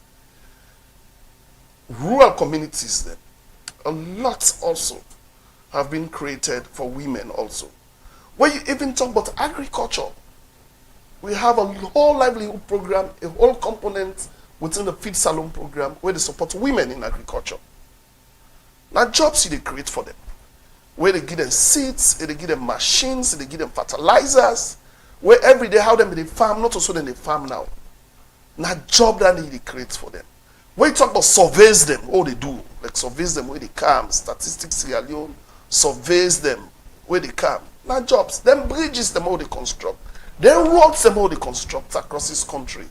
Rural communities then, a lot also have been created for women also. When you even talk about agriculture, we have a whole livelihood program, a whole component within the feed salon program where they support women in agriculture. Now jobs they create for them, where they give them seeds, they give them machines, they give them fertilizers, where every day how them they farm, not also then they farm now. Now job that they create for them. When you talk about surveys them, all they do, like surveys them where they come, statistics Sierra Leone, surveys them where they come. Now jobs, them bridges them all they construct, then roads them all they construct across this country.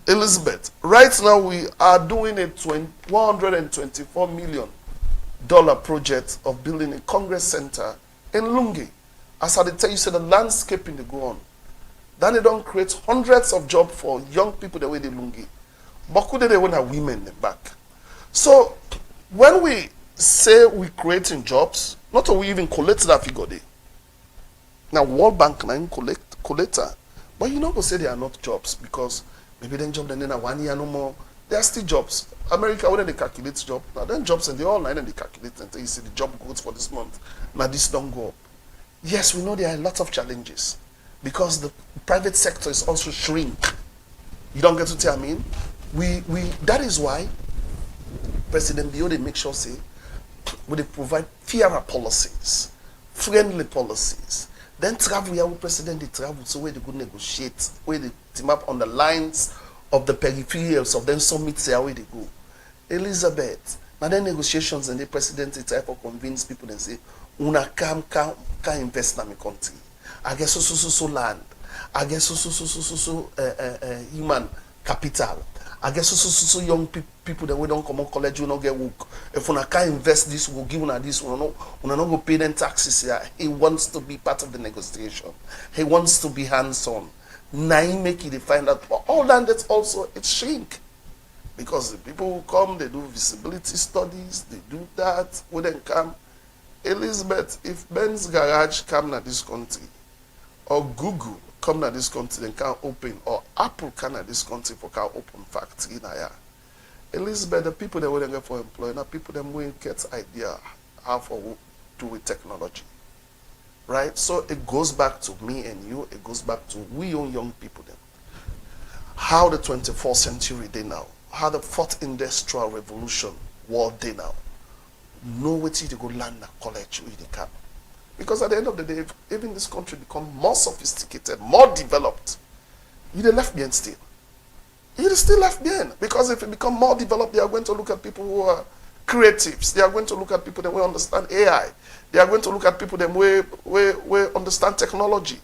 Elizabeth, right now we are doing a $124 million project of building a Congress Center in Lungi. As I tell you, say the landscaping they go on. Then they don't create hundreds of jobs for young people the way they Lungi. But could they want women back? So when we say we creating jobs, not that we even collect that figure there. Now World Bank now collector, but you know go say they are not jobs because maybe then job then in 1 year no more. They are still jobs. America when they calculate job, now then jobs and they all line and they calculate and you see the job goes for this month. Now this don't go up. Yes, we know there are a lot of challenges because the private sector is also shrink. You don't get to tell me. We that is why President Bio they make sure say we they provide fairer policies, friendly policies. Then travel here with President they travel so where they go negotiate, where they team up on the lines of the peripherals of them summits there where they go. Elizabeth, now then negotiations and the president they try to convince people and say, una can invest in my country. I guess so land. I guess so human capital. I guess so young people that we don't come on college, we don't get work. If we can't invest this, we'll give una this, we not go pay them taxes here. He wants to be part of the negotiation. He wants to be hands-on. Now he make it find out. But all that also it shrink. Because the people who come, they do visibility studies, they do that, we then come. Elizabeth, if Ben's Garage come to this country, or Google come to this country and can open, or Apple come to this country for can open factory now, yeah. Elizabeth, the people that wouldn't get for employment, are people that won't get idea how to do with technology. Right? So it goes back to me and you, it goes back to we young people then. How the 24th century day now, how the fourth industrial revolution world day now. Know what to go land at college with the cap. Because at the end of the day, if even this country become more sophisticated, more developed, you're left behind still. You're still left behind. Because if it become more developed, they are going to look at people who are creatives. They are going to look at people that will understand AI. They are going to look at people that will understand technology,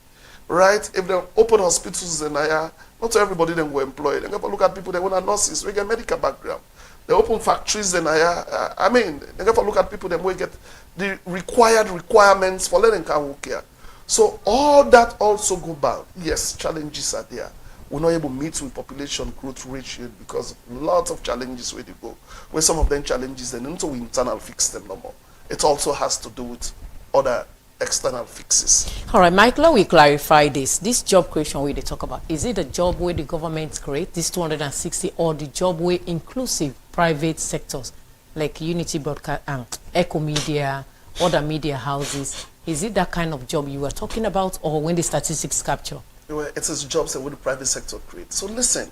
right? If they open hospitals in Naya, not everybody then will employ. They're going to look at people that want nurses, we get medical background. They open factories in Naya. I mean, they're going to look at people that will get the requirements for letting can care. So all that also go back. Yes, challenges are there. We're not able to meet with population growth ratio because lots of challenges where they go. Where some of them challenges, then until we internal fix them no more. It also has to do with other external fixes. All right, Mike, let me clarify this. This job creation we they talk about, is it a job where the government create this 260 or the job where inclusive private sectors like Unity Broadcast and Ecko Media, other media houses? Is it that kind of job you were talking about, or when the statistics capture? It is jobs that the private sector create. So listen,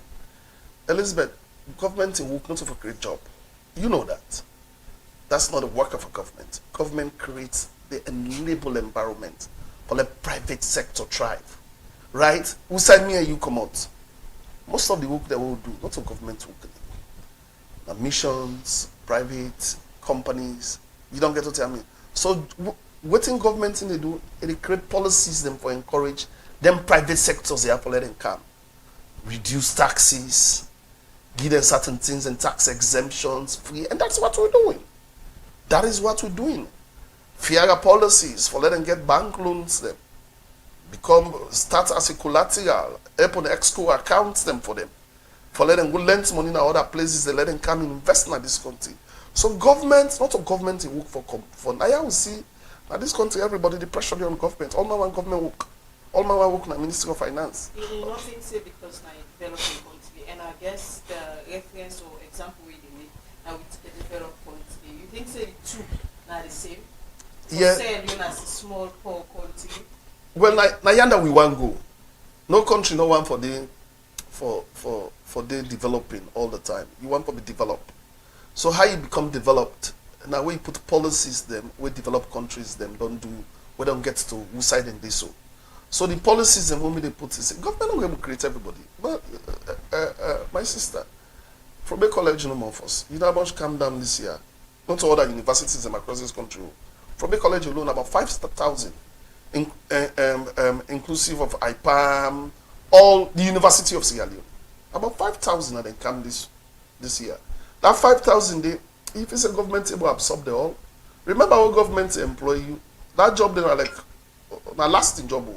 Elizabeth, government in work not for create job. You know that. That's not the work of a government. Government creates the enable environment for the private sector thrive. Right? Who said me and you come out? Most of the work that we'll do, not of government work. Now, missions, private companies, you don't get to tell me. So what in government they do, they create policies them for encourage them private sectors they have to let them come. Reduce taxes, give them certain things and tax exemptions free, and that's what we're doing. That is what we're doing. Fairer policies for letting get bank loans them. Start as a collateral, open Ecko accounts them for them. For letting go lend money in other places, they let them come and invest in this country. So government, not a government they work for. Now we see now this country, everybody the pressure on government. All my one government work. All my work in the Ministry of Finance. You nothing say because now developing country, and I guess the reference or example we did now with the developed country, you think say the two are the same? So yeah. Say you as a small poor country. Well, na yanda we want go. No country no one for the developing all the time. You want to be developed. So how you become developed? Now we put policies them where developed countries them don't do. We don't get to who side in this so. So the policies and when they put is government not going to create everybody. But my sister, from a college no more for us. You know how much come down this year? Not to other universities across this country. From a college alone, about 5,000, inclusive of IPAM, all the University of Sierra Leone. About 5,000 are then come this year. That 5,000, if it's a government able to absorb the all, remember our government employ you. That job they are like a lasting job.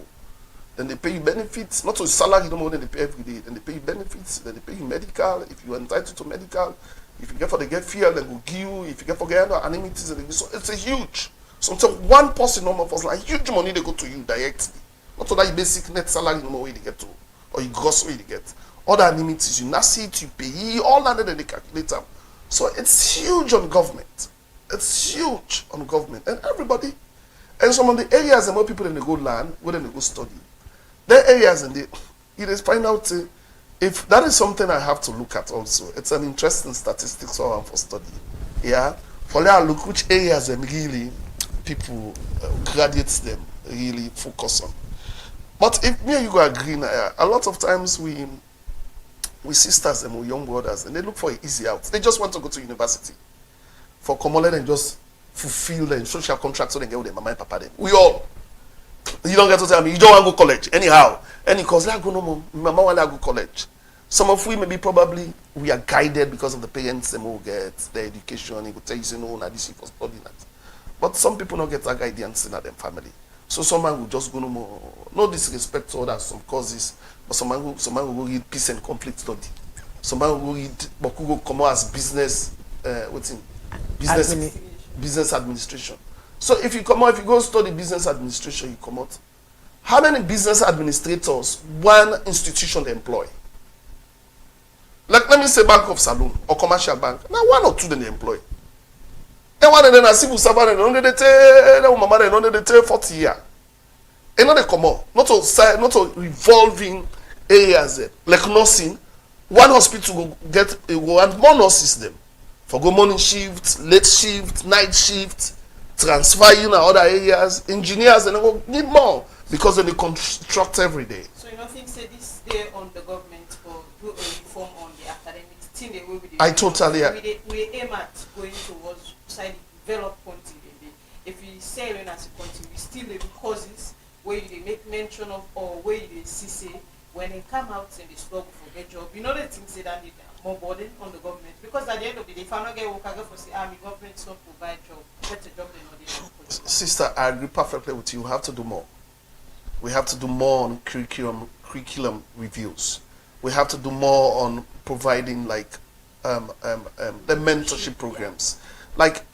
Then they pay you benefits, not to salary no more than they pay every day. Then they pay you benefits, then they pay you medical, if you are entitled to medical, if you get for the get fear, then go give you, if you get for get anonymity, so it's a huge. So until one person normal for like huge money they go to you directly. Not to that basic net salary no more way they get to, or you gross way they get. Other anonymity, you NACIT, you pay, all that then they calculate them. So it's huge on government. It's huge on government. And everybody, and some of the areas and more people in the go land, where they go study. There are areas and you just find out if that is something I have to look at also. It's an interesting statistics so I want for study. Yeah. For now, look which areas and really people graduates them really focus on. But if me and you go agree, a lot of times we sisters and we young brothers and they look for an easy out. They just want to go to university for common and just fulfill the social contract so they get with their mama and papa them. We all. You don't get to tell me you don't want to go college anyhow. Any cause I go no more. Mama want to go college. Some of we maybe probably we are guided because of the parents them who get their education. He will tell you say no, this is for studying that. But some people don't get that guidance in their family. So someone will just go no more. No disrespect to others, some causes, but someone will go read peace and conflict study. Someone will read but could go come out as business business administration. So if you come out, if you go study business administration, you come out. How many business administrators one institution they employ? Like let me say Bank of Saloon or commercial bank. Now one or two they employ. Then one and then a civil servant and only they take mama and only they take 40 years. And not they come out. Not to revolving areas like nursing. One hospital will get and more nurses them. For go morning shift, late shift, night shift. Transferring in other areas, engineers and they need more because they construct every day. So you don't think say this day on the government for do a reform on the academic thing they will be I totally we aim at going towards developed country. If you say when as a country, we still live causes where they make mention of or where they see when they come out in the struggle for get job. You know the things that need more burden on the government because at the end of the day, if I not get work, I go for the army government not provide job, get a job they know they don't. Sister, I agree perfectly with you. We have to do more. We have to do more on curriculum reviews. We have to do more on providing like the mentorship programs. Like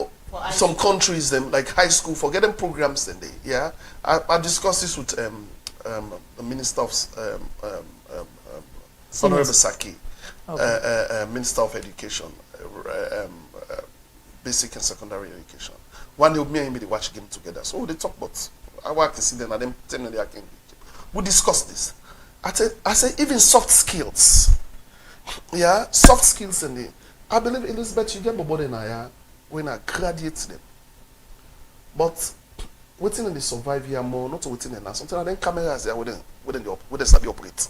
some countries, them like high school, forget them programs. Then they, yeah. I discussed this with the Minister of Honorable Saki, Minister of Education, basic and secondary education. One day, me and him they watch game together. So they talk about. I work to see them and them telling them they can. We discuss this. I say even soft skills. Yeah, soft skills and the. I believe Elizabeth, you get my body now. Yeah, when I graduate them. But waiting in the survive here more, not waiting in now. Sometimes then cameras there within the start operate.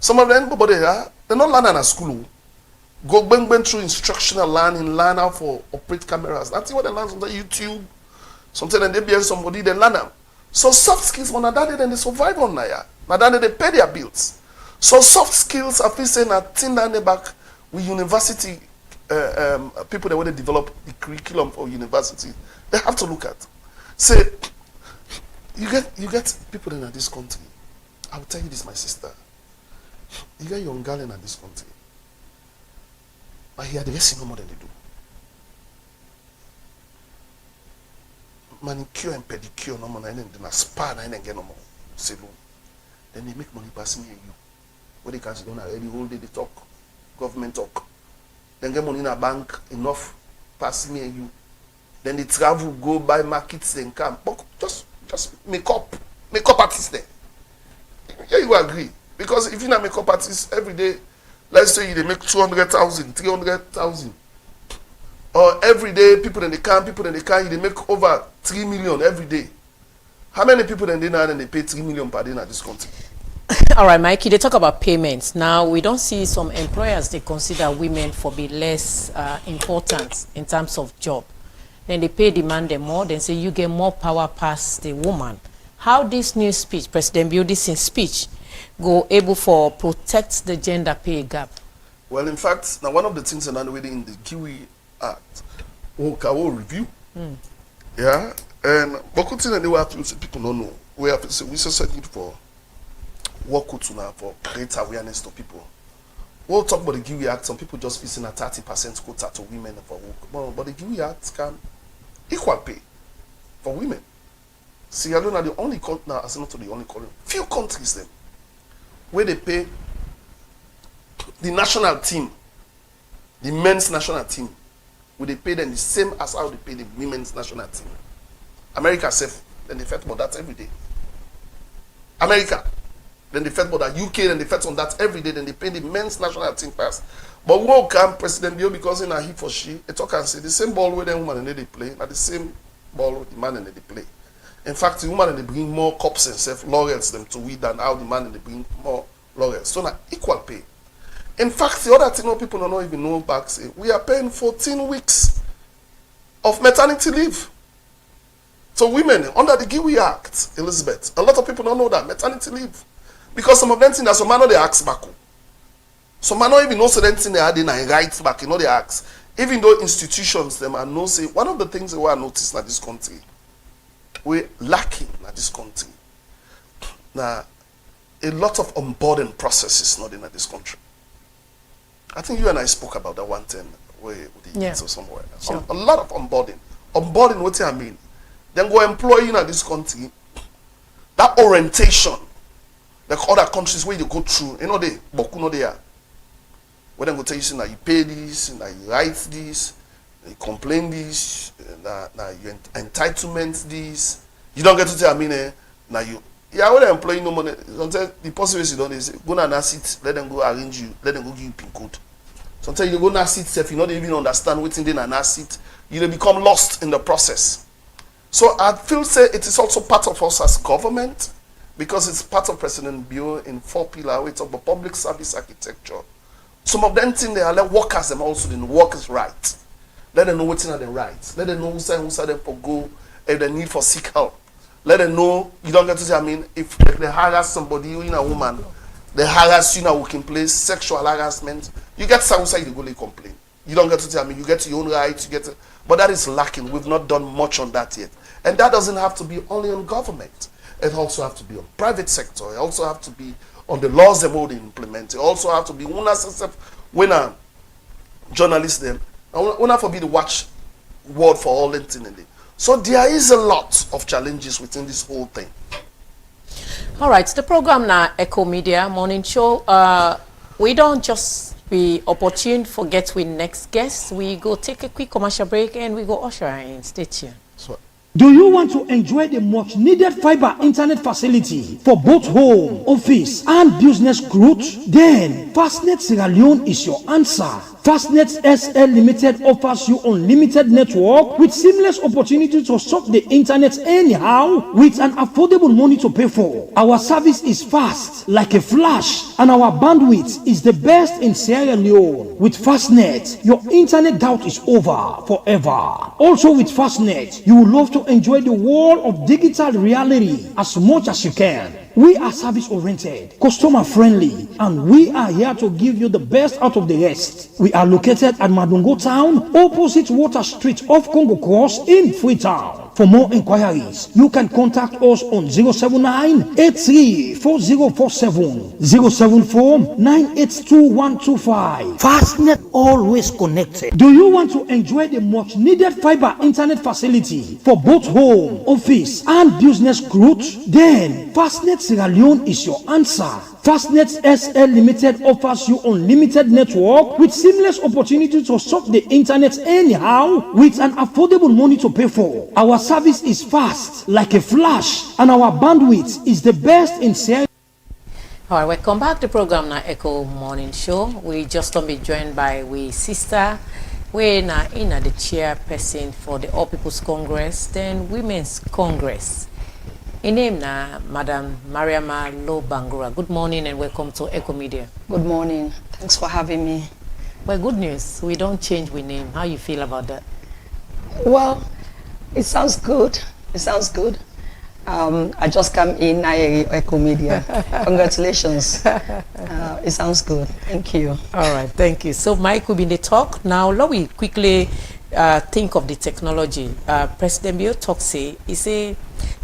Some of them, but they're not learning at school. Go bang through instructional learn how for operate cameras. That's what they learn on YouTube. Sometimes they be somebody they learn them. So soft skills, when that then they survive on now. Now that they pay their bills. So soft skills, I feel saying that thing down the back with university people that want to develop the curriculum for university, they have to look at. Say, you get people in this country. I will tell you this, my sister. You get young girl in this country. But here, the rest no more than they do. Manicure and pedicure, no more, and then a spa, and then get no more. Salon. Then they make money passing me and you. What they can't do already, whole day they talk. Government talk. Then get money in a bank, enough, pass me and you. Then they travel, go buy markets, then come. But just make up artists there. Yeah, you agree. Because if you're not make up artists every day, let's say they make 200,000, 300,000. Or every day, people in the camp, they make over 3 million every day. How many people in the now and they pay 3 million per day in this country? All right, Mikey, they talk about payments. Now, we don't see some employers, they consider women for be less important in terms of job. Then they pay demand them more, then say you get more power past the woman. How this new speech, President Bio, this in speech, go able for protect the gender pay gap? Well, in fact, now one of the things that I'm waiting in the Kiwi Act, will review. Yeah, and but continue they have to say people don't know. We have to say we just need for work now for create awareness to people. We'll talk about the Kiwi Act. Some people just facing a 30% quota to women for work, but the Kiwi Act can equal pay for women. Sierra Leone are the only country now, as not the only country. Few countries them where they pay the national team, the men's national team, where they pay them the same as how they pay the women's national team. America safe, then they fight about that every day. America, then they fight about that. UK, then they fight on that every day. Then they pay the men's national team first. But what can President Bio, because in a he for she, they talk and say the same ball with the woman and they play, not the same ball with the man and they play. In fact, the woman and they bring more cups and self laurels them to win than how the man and they bring more laurels. So now equal pay. In fact, the other thing people don't even know back say we are paying 14 weeks of maternity leave. So women under the Kiwi Act, Elizabeth, a lot of people don't know that maternity leave. Because some of them think that some man know they ask back. Some man don't even know certain thing they are in right back, you know they ask. Even though institutions them are no say one of the things that we are noticing in this country, we're lacking in this country. Now a lot of onboarding processes not in this country. I think you and I spoke about that one thing with the youth or somewhere. Sure. A lot of onboarding. Onboarding, what I mean? Then go employ in this country. That orientation, like other countries where you go through, you know they boku no they are. Where they go tell you say, now you pay this, now you write this, you complain this, now you entitlement this. You don't get to tell me now you. Yeah, when they employ no money, sometimes the possibility you don't they say, go and sit, let them go arrange you, let them go give you PIN code. Sometimes you go and sit self, you don't even understand what's in there and sit, you become lost in the process. So I feel say it is also part of us as government, because it's part of President Bio in 4 pillars, we talk about public service architecture. Some of them think they are like workers them also, then work is right. Let them know what's in their rights. Let them know who side them for go if they need for seek help. Let them know you don't get to say, I mean, if they harass somebody, you know, a woman, they harass you in a working place, sexual harassment, you get to say you go complain. You don't get to say, I mean, you get to your own rights, you get to, but that is lacking. We've not done much on that yet. And that doesn't have to be only on government. It also have to be on private sector. It also have to be on the laws they will implement. It also have to be when a journalist them, when I forbid the watch word for all things. So there is a lot of challenges within this whole thing. All right, the program now, Ecko Media Morning Show. We don't just be opportune for get with next guest. We go take a quick commercial break and we go usher in. Stay tuned. Do you want to enjoy the much needed fiber internet facility for both home, office, and business growth? Then Fastnet Sierra Leone is your answer. Fastnet SL Limited offers you unlimited network with seamless opportunity to surf the internet anyhow with an affordable money to pay for. Our service is fast like a flash and our bandwidth is the best in Sierra Leone. With Fastnet, your internet doubt is over forever. Also with Fastnet, you will love to enjoy the world of digital reality as much as you can. We are service oriented, customer friendly, and we are here to give you the best out of the rest. We are located at Madungo Town, opposite Water Street off Congo Cross in Freetown. For more inquiries, you can contact us on 079-834047, 074-982-125. Fastnet, always connected. Do you want to enjoy the much needed fiber internet facility for both home, office, and business growth? Then Fastnet Sierra Leone is your answer. Fastnet SL Limited offers you unlimited network with seamless opportunity to surf the internet anyhow with an affordable money to pay for. Our service is fast like a flash and our bandwidth is the best in Sierra. All right, welcome back to the program now, Ecko Morning Show. We just gonna be joined by we sister. We're now in the chairperson for the All People's Congress, then Women's Congress. In name now, Madam Mariama Lo Bangura. Good morning and welcome to Ecko Media. Good morning. Thanks for having me. Well, good news. We don't change we name. How you feel about that? Well, it sounds good. It sounds good. I just come in Ecko Media. Congratulations. It sounds good. Thank you. All right. Thank you. So, Mike, we've been the talk. Now, let me quickly think of the technology. President Bio talk say, he say,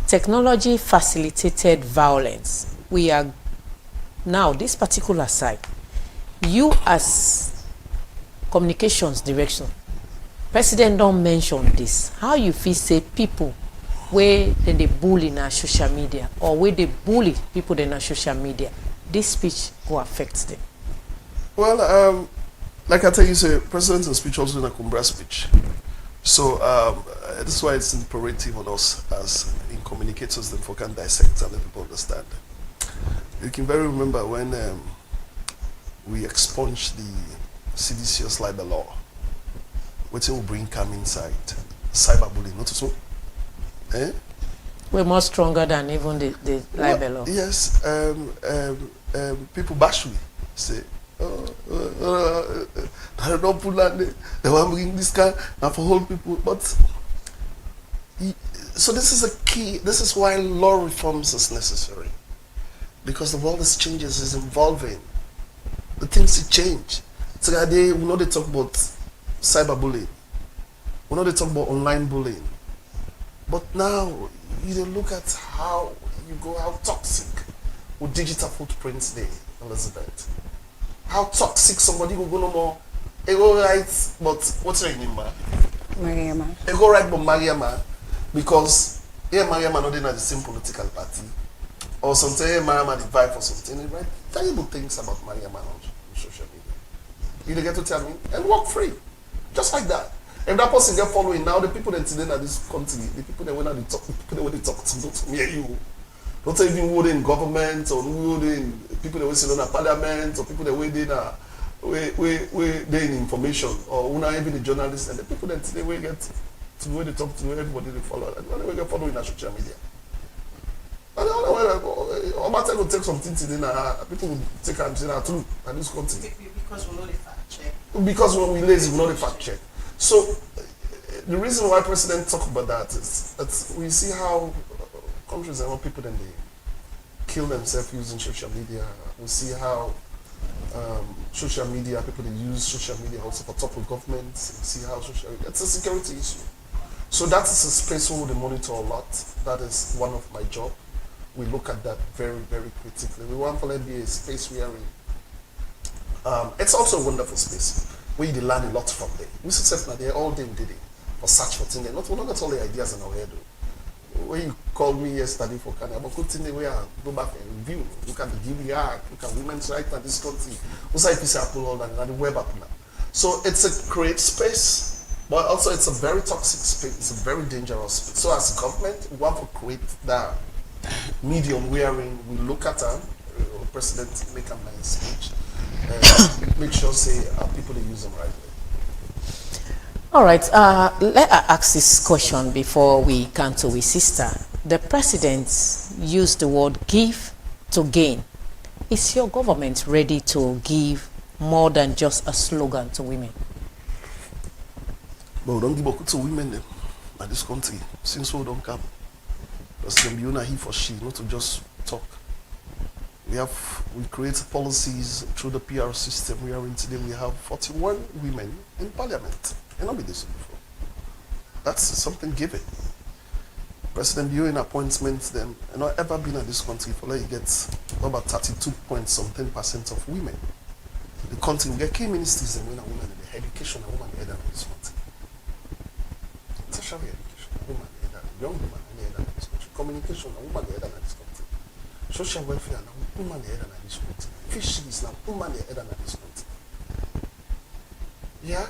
technology facilitated violence. We are now this particular side. You as communications direction, President don't mention this. How you feel say people where they bully in our social media or where they bully people in our social media, this speech will affect them? Well, like I tell you, say President's speech also in a Cumbra speech. So this is why it's imperative on us as in communicators that we can dissect and let people understand. You can very remember when we expunged the CDC's libel law, which will bring come inside cyberbullying, not so. Eh? We're more stronger than even the libel law. Yes, people bash me, say, I don't put that they want to bring this guy and for whole people, but so this is a key. This is why law reforms is necessary, because the world is changes, is evolving. The things to change. Today we know they talk about cyberbullying. We know they talk about online bullying, but now you look at how toxic with digital footprints they, Elizabeth. How toxic somebody will go no more. Ego right, but what's her name, man? Mariama. Ego right, but Mariama, because here Mariama not in the same political party, or something Mariama divide for something. They write terrible things about Mariama on social media. You get to tell me and walk free, just like that. If that person get following now, the people that today in this country, the people that went out talk, the people that when they talk to me and you. Not even who in government or who in people that were sitting in parliament or people that were in information or who not even the journalists and the people that today we get to where they talk to everybody they follow and when they get following on social media. And the other way, Obata will take something today now, people will take and say that true and this country. Because we know the fact check. Because when we lazy, we know the fact check. So the reason why President talk about that is that we see how countries and all people then they kill themselves using social media. We see how social media, people they use social media also for top of government. We see how it's a security issue. So that is a space where we monitor a lot. That is one of my job. We look at that very, very critically. We want to let be a space where it's also a wonderful space where you learn a lot from there. We success there all day we did it for search for things. Not all the ideas in our head. When you called me yesterday for Canada, but good thing where I go back and review, look at the GBR, look at women's rights in this country, also IPC Apple all that, and the web app now. So it's a great space, but also it's a very toxic space, it's a very dangerous space. So as a government, we want to create that medium wherein we look at President make a nice speech, make sure say people they use them rightly. All right, let us ask this question before we come to his sister. The president used the word give to gain. Is your government ready to give more than just a slogan to women? But we don't give up to women then, in this country, since we don't come. Because them be he for she, not to just talk. We create policies through the PR system. We are in today, we have 41 women in parliament. And not be this before. That's something given. President Bureau appointments them and not ever been in this country for like get about 32.something% of women. The country we get key ministers and women in the education and women header in this country. Tertiary education, women header, young women header in this country. Communication and women header in this country. Social welfare and women header in this country. Fisheries and women header in this country. Yeah,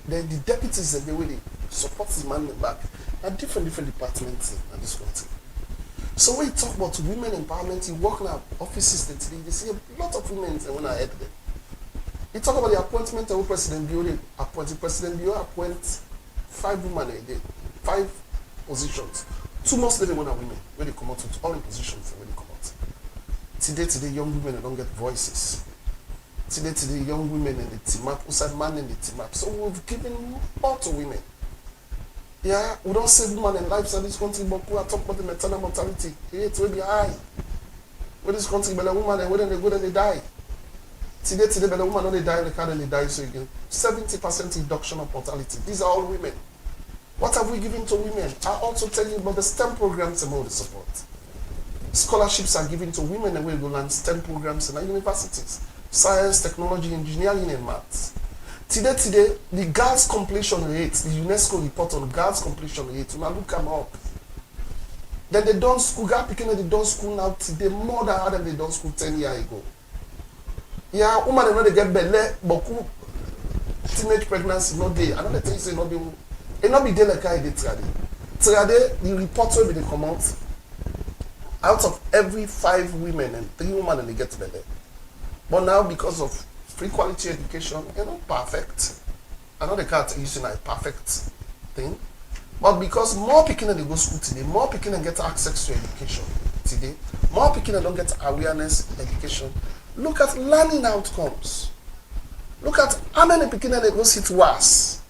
the deputies and the way they support the man back are different departments in this country. So when you talk about women empowerment, you work in our offices today, they see a lot of women when I head there. You talk about the appointment of President Bureau appointed. President Bureau appoint 5 women a day, 5 positions. 2 months later when are women, when they come out to all the positions and when they come out. Today young women don't get voices. Today, young women in the team up, outside man in the team up. So we've given more to women. Yeah, we don't save women in lives in this country, but we are talking about the maternal mortality. It will be high. When this country, but a woman, and when they go, then they die. Today, but a woman, when they die, they can't, they die. So again, 70% reduction of mortality. These are all women. What have we given to women? I also tell you about the STEM programs and all the support. Scholarships are given to women, and we go learn STEM programs in our universities. Science, technology, engineering, and maths. Today, the girls' completion rate, the UNESCO report on girls' completion rate, when I look them up. Then they done school, girl picking they done school now today more than how they done school 10 years ago. Yeah, woman they know they get belly, but teenage pregnancy not there. Another thing say not be, it not be there like I did today. Today, the report will be they come out of every 5 women and 3 women and they get belly. But now, because of free quality education, you're not perfect. I know they can't use a perfect thing. But because more people they go to school today, more people get access to education today, more people don't get awareness education. Look at learning outcomes. Look at how many people they go sit worse.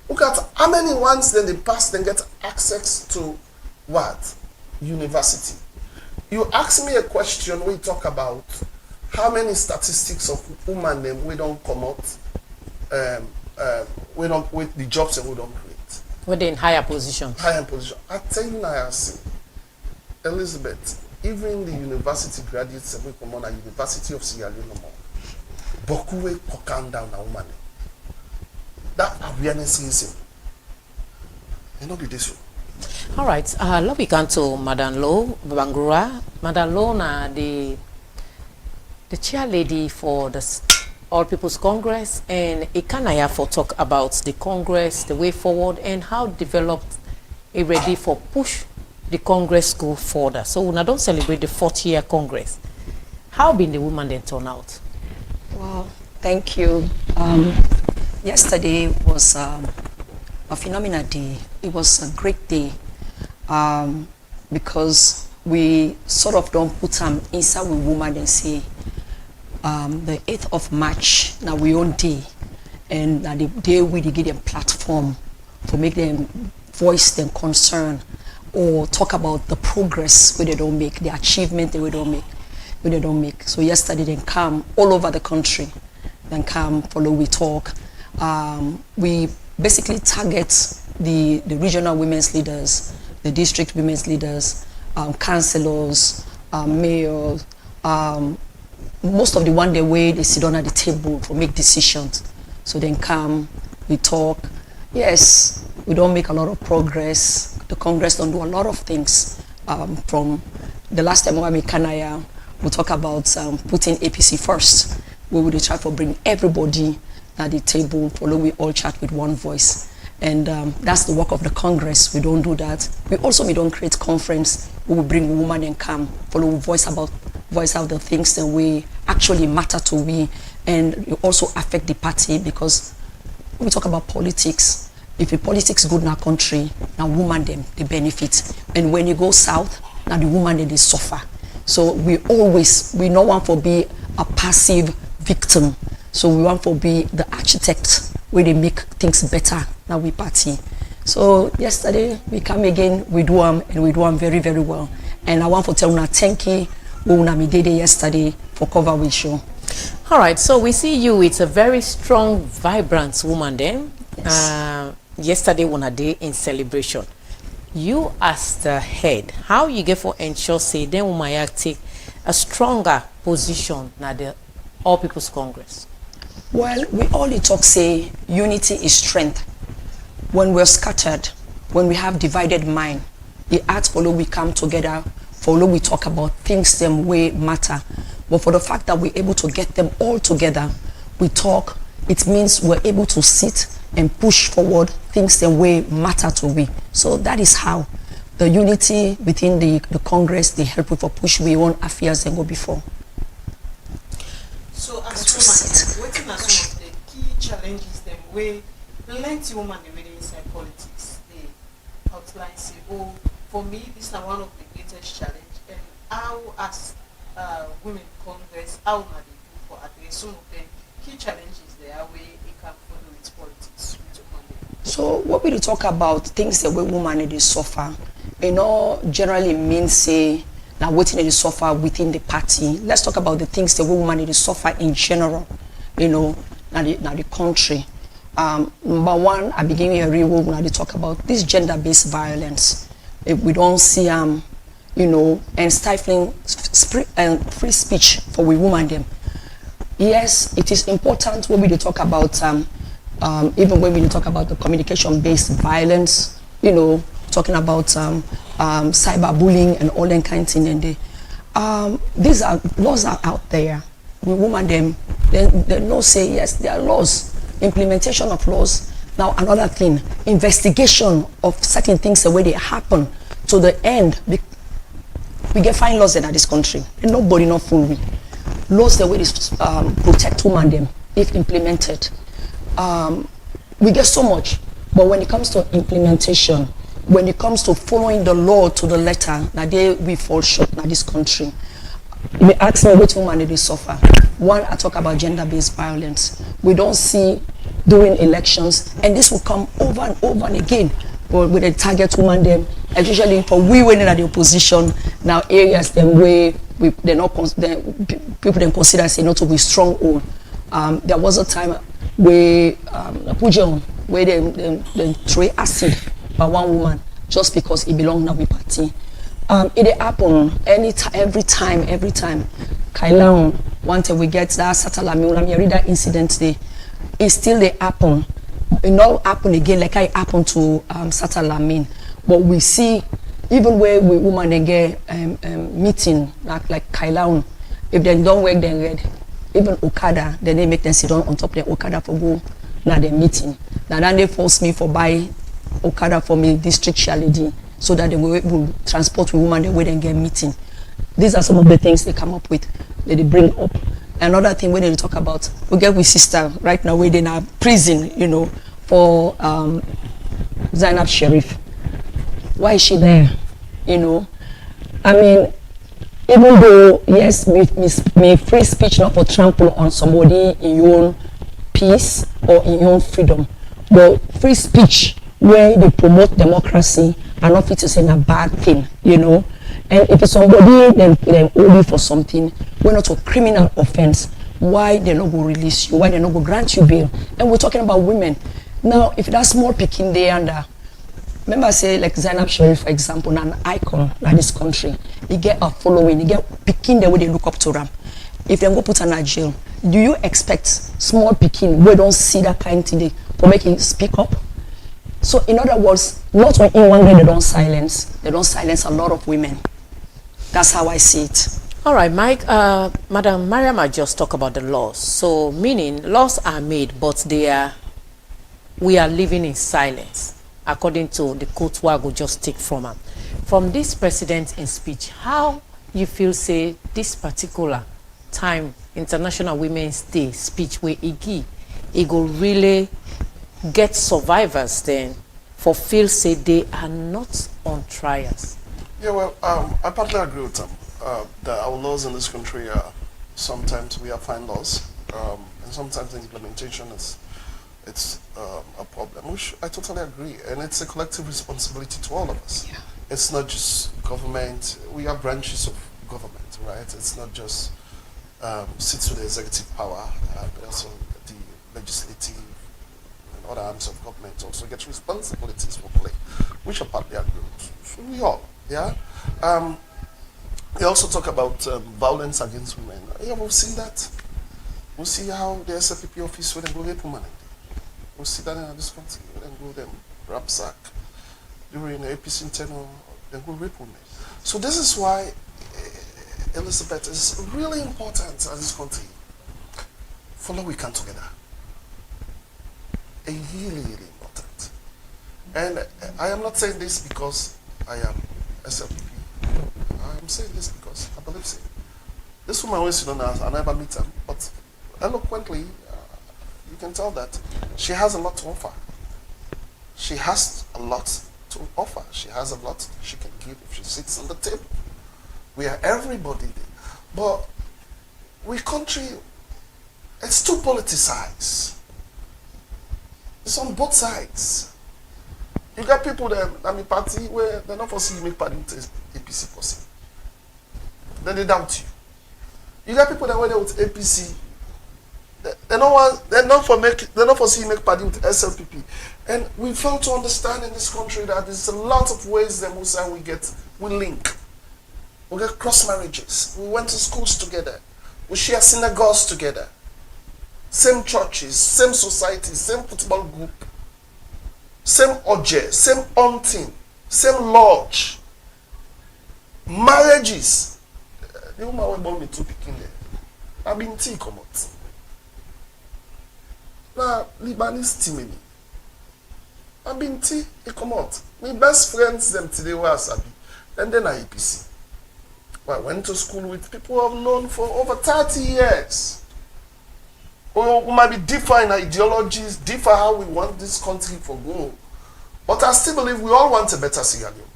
Look at how many ones then they pass then get access to what? University. You ask me a question when you talk about how many statistics of women them we don't come out, we don't with the jobs that we don't create. Within higher positions. Higher position. I tell you now, I see, Elizabeth, even the university graduates that we come on at University of Sierra Leone, Bokuwe cock down a woman. That awareness is him. You know this one. All right, let me come to Madam Lo Bangura. Madam Lo na the chair lady for the All People's Congress, and Ikanaya for talk about the Congress, the way forward, and how developed it ready for push the Congress go further. So when I don't celebrate the 40th year Congress, how been the women then turn out? Well, thank you. Yesterday was a phenomenal day. It was a great day because we sort of don't put them inside with women and say, the 8th of March, now we own day, and the day we give them platform to make them voice their concern or talk about the progress where they don't make, the achievement they don't make. So yesterday they come all over the country, then come follow we talk. We basically target the regional women's leaders, the district women's leaders, councillors, mayors, most of the one day way they sit down at the table to make decisions. So then come, we talk. Yes, we don't make a lot of progress. The Congress don't do a lot of things. From the last time we were in Kanaya, we talk about putting APC first. We would try to bring everybody at the table, follow we all chat with one voice. And that's the work of the Congress. We don't do that. We don't create conference. We will bring women and come, follow voice out the things that we actually matter to we, and you also affect the party, because when we talk about politics, if the politics good in our country, now women them they benefit, and when you go south, now the woman they suffer. So we no want to be a passive victim. So we want to be the architect where they make things better. Now we party. So yesterday we come again, we do them, and we do them very, very well. And I want to tell you thank you, we did yesterday for cover we show. All right, so we see you. It's a very strong, vibrant woman then. Yes. Yesterday was a day in celebration. You as the head, how you get for ensure say then we might take a stronger position na the All People's Congress? Well, we only talk say unity is strength. When we're scattered, when we have divided mind, the arts follow we come together, follow we talk about things them way matter. But for the fact that we're able to get them all together, we talk, it means we're able to sit and push forward things the way matter to we. So that is how the unity within the Congress, they help with for push we own affairs and go before. So as women, what are some of the key challenges them way plenty women they inside politics? They outline say, oh, for me this is one of the greatest challenge, and how as women Congress, how do they do for address some of the key challenges there where it can follow with politics? So what we talk about things that way women they suffer, generally means say now what they suffer within the party. Let's talk about the things that women they suffer in general, now the country. Number one, I begin with a real woman they talk about this gender-based violence. If we don't see and stifling free speech for we women them. Yes, it is important when we talk about even when we talk about the communication-based violence, talking about cyberbullying and all that kind of thing. And these laws are out there. We women them, they know say yes, there are laws, implementation of laws. Now another thing, investigation of certain things the way they happen to the end. We get fine laws in this country, and nobody not fool me. Laws the way they protect women them if implemented. We get so much, but when it comes to implementation, when it comes to following the law to the letter, now we fall short in this country. You may ask me which women they suffer. One, I talk about gender-based violence. We don't see during elections, and this will come over and over and again. But with the target women them, especially for we winning at the opposition, now areas them where they're not people then consider say not to be stronghold. There was a time where where they throw acid by one woman just because it belonged now with party. It happen every time. Kailan, one time we get that Satalami, read that incident there. It still they happen. It not happen again like I happened to Satalamin. But we see even where we women they get meeting like Kailan, if they don't work then red. Even Okada, then they make them sit down on top of the Okada for go now the meeting. Now then they force me for buy Okada for me district charity so that they will transport with women the way they get meeting. These are some of the things they come up with that they bring up. Another thing when they talk about, we get with sister right now where they in a prison, for Zainab Sharif. Why is she there? I mean, even though yes, me free speech not for trample on somebody in your own peace or in your own freedom, but free speech where they promote democracy and not fit to say a bad thing, you know. And if it's somebody then hold you for something, we're not a criminal offense, why they not go release you, why they not go grant you bail? And we're talking about women. Now, if that small picking there and remember I say like Zainab Sharif, for example, an icon in this country, he get a following, he get picking the way they look up to them. If they go put her in jail, do you expect small picking we don't see that kind of thing for making speak up? So in other words, not when in one way they don't silence a lot of women. That's how I see it. All right, Mike, Madam Mariam just talked about the laws. So meaning laws are made, but we are living in silence, according to the quote where I go just take from her. From this president in speech, how you feel say this particular time International Women's Day speech where he go really get survivors then for feel say they are not on trials? Yeah, well, I partly agree with them. That our laws in this country are sometimes we have fine laws, and sometimes the implementation is a problem. Which I totally agree, and it's a collective responsibility to all of us. Yeah. It's not just government. We are branches of government, right? It's not just sits with the executive power, but also the legislative and other arms of government also get responsibilities for play, which are partly agree with. So we all, yeah. We also talk about violence against women. Yeah, we've seen that. We see how the SLPP office when they go rape women. We see that in this country when they go them rapsack during the APC tenure, they go rape women. So this is why Elizabeth is really important in this country. Follow we come together. Really, really important. And I am not saying this because I am SLPP. I'm saying this because I believe so. This woman always sit down, I never meet her, but eloquently, you can tell that she has a lot to offer. She has a lot to offer. She has a lot she can give if she sits on the table. We are everybody there. But we country, it's too politicized. It's on both sides. You got people that I mean party where they're not foresee you make party with APC person. Then they doubt you. You got people that were there with APC. They're not foresee you make party with SLPP. And we fail to understand in this country that there's a lot of ways that we link. We get cross marriages. We went to schools together. We share synagogues together. Same churches, same societies, same football group, same orgy, same hunting, same lodge. Marriages. The woman who born me two picking there. I've been tea come out. Now, Lebanese team. I've been tea, it come out. My best friends them today were Asabi. And then I APC. I went to school with people I've known for over 30 years. We might be different in ideologies, differ how we want this country to go. But I still believe we all want a better Sierra Leone.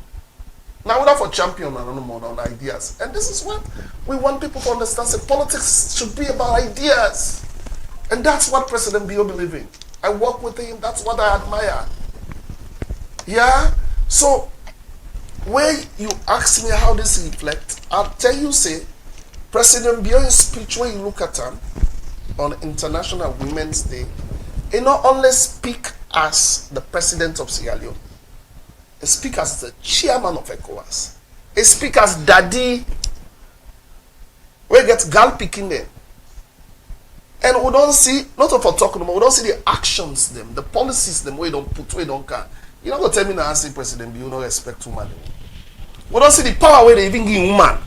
Now we're not for champion and more on ideas. And this is what we want people to understand. So politics should be about ideas. And that's what President Bio believes in. I work with him, that's what I admire. Yeah? So when you ask me how this reflects, I'll tell you, say, President Bio's speech, when you look at him on International Women's Day, he not only speak as the president of Sierra Leone, he speak as the chairman of ECOWAS. He speak as daddy. We get gal picking them. And we don't see, not of our talking about, we don't see the actions them, the policies them, we don't put, we don't can. You not going to tell me now, I say President Bio no respect woman. We don't see the power where they even give woman.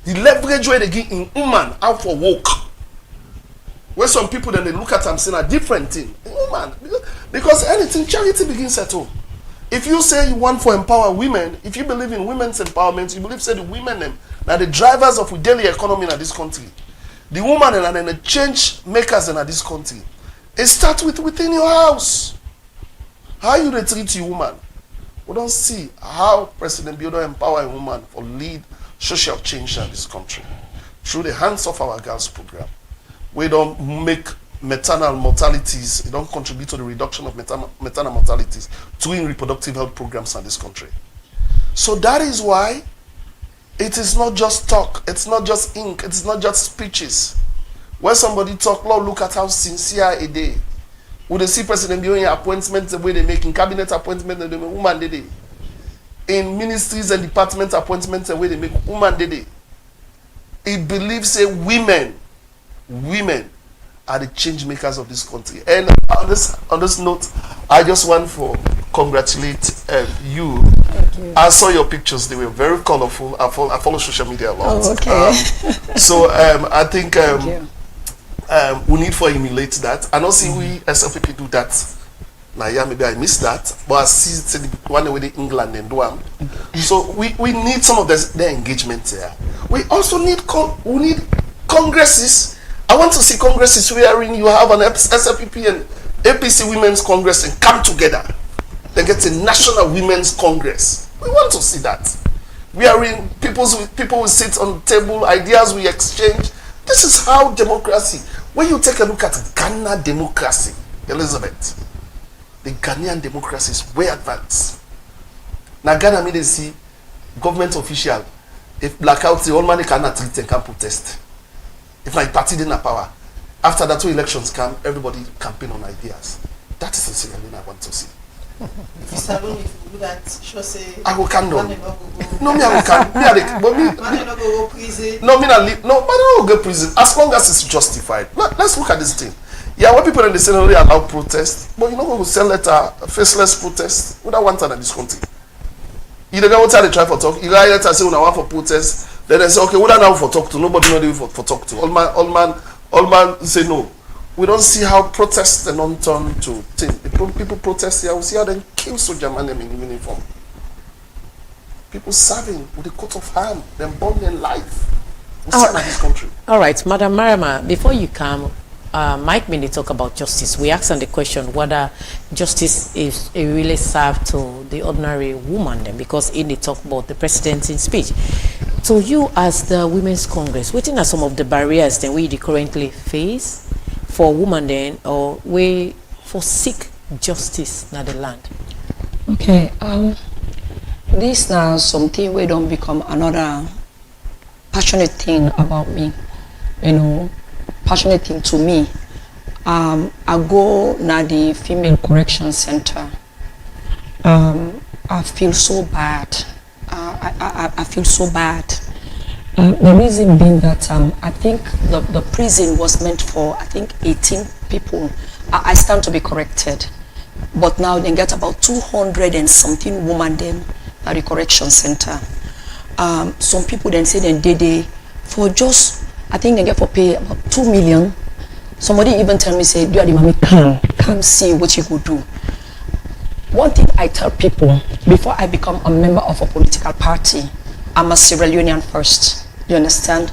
The leverage where they give in woman out for work. Where some people then they look at them saying a different thing. Woman. Because anything, charity begins at home. If you say you want to empower women, if you believe in women's empowerment, you believe say the women them now the drivers of the daily economy in this country. The woman and then the change makers in this country. It starts within your house. How you treat your woman. We don't see how President Bio empower a woman for lead social change in this country. Through the hands of our girls program. We don't make maternal mortalities, it don't contribute to the reduction of maternal mortalities through reproductive health programs in this country. So that is why it is not just talk, it's not just ink, it's not just speeches. When somebody talk, Lord, look at how sincere a day. Would they see President doing appointments the way they make, in cabinet appointments the way woman did it, in ministries and department appointments the way they make, woman did it. He believes say women are the change makers of this country. And on this note, I just want to congratulate you. Thank you. I saw your pictures; they were very colorful. I follow social media a lot. Oh, okay. So I think we need to emulate that. I don't see we SLPP do that. Now, yeah, maybe I missed that, but I see the one with the England and Duam. So we need some of their engagement there. We also need congresses. I want to see congresses wherein you have an SLPP and APC Women's Congress and come together. Then get a National Women's Congress. We want to see that. We are in people will sit on the table, ideas we exchange. This is how democracy. When you take a look at Ghana democracy, Elizabeth, the Ghanaian democracy is way advanced. Now Ghana made see government official, if blackout the old man cannot treat and can protest. If my party didn't have power, after that two elections come, everybody campaign on ideas. That is the thing I want to see. If you salon, if you do that, sure say. I will can no. No, me I will can. Me I but me. Man not go prison. No, me not leave. No, man not go prison as long as it's justified. Let's look at this thing. Yeah, when people in the Senate only allow protest, but you know who will sell letter faceless protest without one time in this country. You don't know what they try for talk. You guys say when I want for protest, then they say okay, what are now for talk to? Nobody know they for talk to. All man say no. We don't see how protests and non turn to thing. People protest here. We see how they kill soldier man in uniform. People serving with the coat of arms, them born in life. We see in this country. All right, Madam Marama, before you come, Mike made talk about justice. We asked on the question whether justice is really served to the ordinary woman then, because in the talk about the president in speech. So you as the Women's Congress, what are some of the barriers that we currently face for women then, or we for seek justice in the land? Okay, this now something we don't become another passionate thing about me, you know, passionate thing to me. I go na the female correction center. I feel so bad. I feel so bad. The reason being that I think the prison was meant for, I think, 18 people. I stand to be corrected. But now they get about 200 and something women then at the correction center. Some people then say then they for just, I think they get for pay about 2 million. Somebody even tell me, say, do you mommy come see what you could do. One thing I tell people before I become a member of a political party, I'm a Sierra Leonean first. You understand?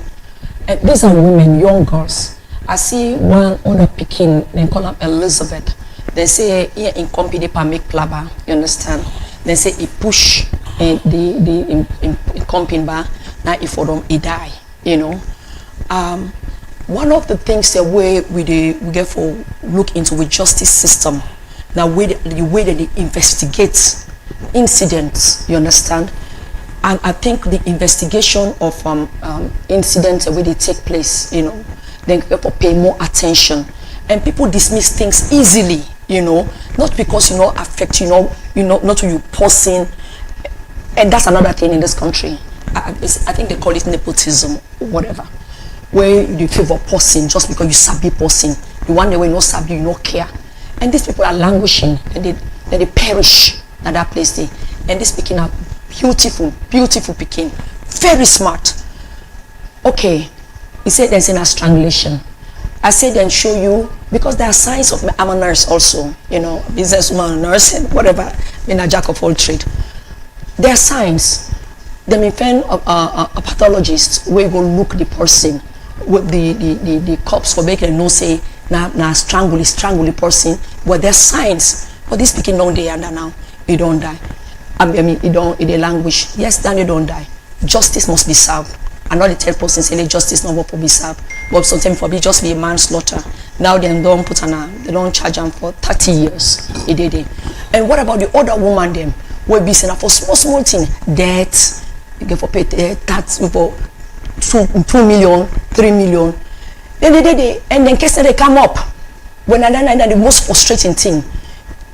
And these are women, young girls. I see one other Pekin, they call her Elizabeth. They say here in company they make plaba. You understand? They say he push the company bar. Now if for them he die. You know. One of the things that we get for look into with justice system. Now the way that they investigate incidents. You understand? And I think the investigation of incidents where they take place, you know, then people pay more attention, and people dismiss things easily, you know, not because you know affect not to you person, and that's another thing in this country. I think they call it nepotism or whatever, where you favor person just because you sabi person, you want the way no sabi, you no care, and these people are languishing, and they perish at that place there, and they speaking up. Beautiful Pekin, very smart. Okay, he said there's a strangulation. I said then show you, because there are signs of, I'm a nurse also, you know, businesswoman, nurse, and whatever, being a jack of all trade. There are signs. They may find a pathologist where you go look the person with the corpse for making no say na strangle the person, but there's signs. But this Pekin don't die under now, you don't die. I mean, it languish. Yes, then you don't die. Justice must be served. And not the third person saying justice not what for be served. But sometimes for be just be a manslaughter. Now they don't put they don't charge them for 30 years. And what about the other woman them? Will be sent for small thing debt. You get for pay tax for 2 million, 3 million. Then and then case they come up. When the most frustrating thing.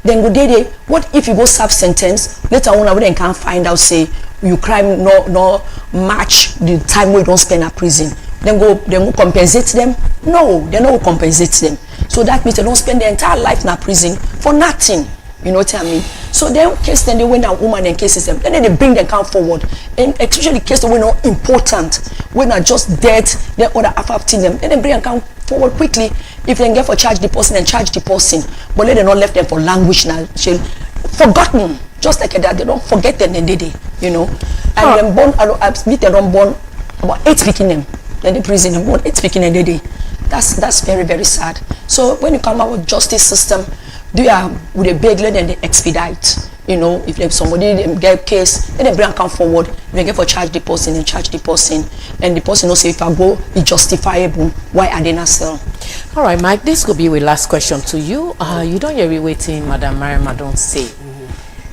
Then go what if you go serve sentence later on then can't find out say you crime no match the time we don't spend at prison. Then go compensate them? No, they don't compensate them. So that means they don't spend their entire life in a prison for nothing. You know what I mean? So then case then they win a woman and cases them. Then they bring them come forward. And especially the case that we're not important. We're not just dead, then other affecting them. Then they bring them come forward quickly. If they get for charge the person and charge the person. But let them not left them for language now. Forgotten. Just like that, they don't forget them then they, you know. And them born they don't born about 8 picking them. Then the prison and born 8 picking them they. That's very, very sad. So when you come out with justice system, do you with a big let them they expedite. You know, if there's somebody them get case, then they bring come forward, they get for charge the person and charge the person, and the person will say if I go, it's justifiable. Why are they not sell? All right, Mike, this could be my last question to you. You don't hear me waiting, Madam Mariam, don't say.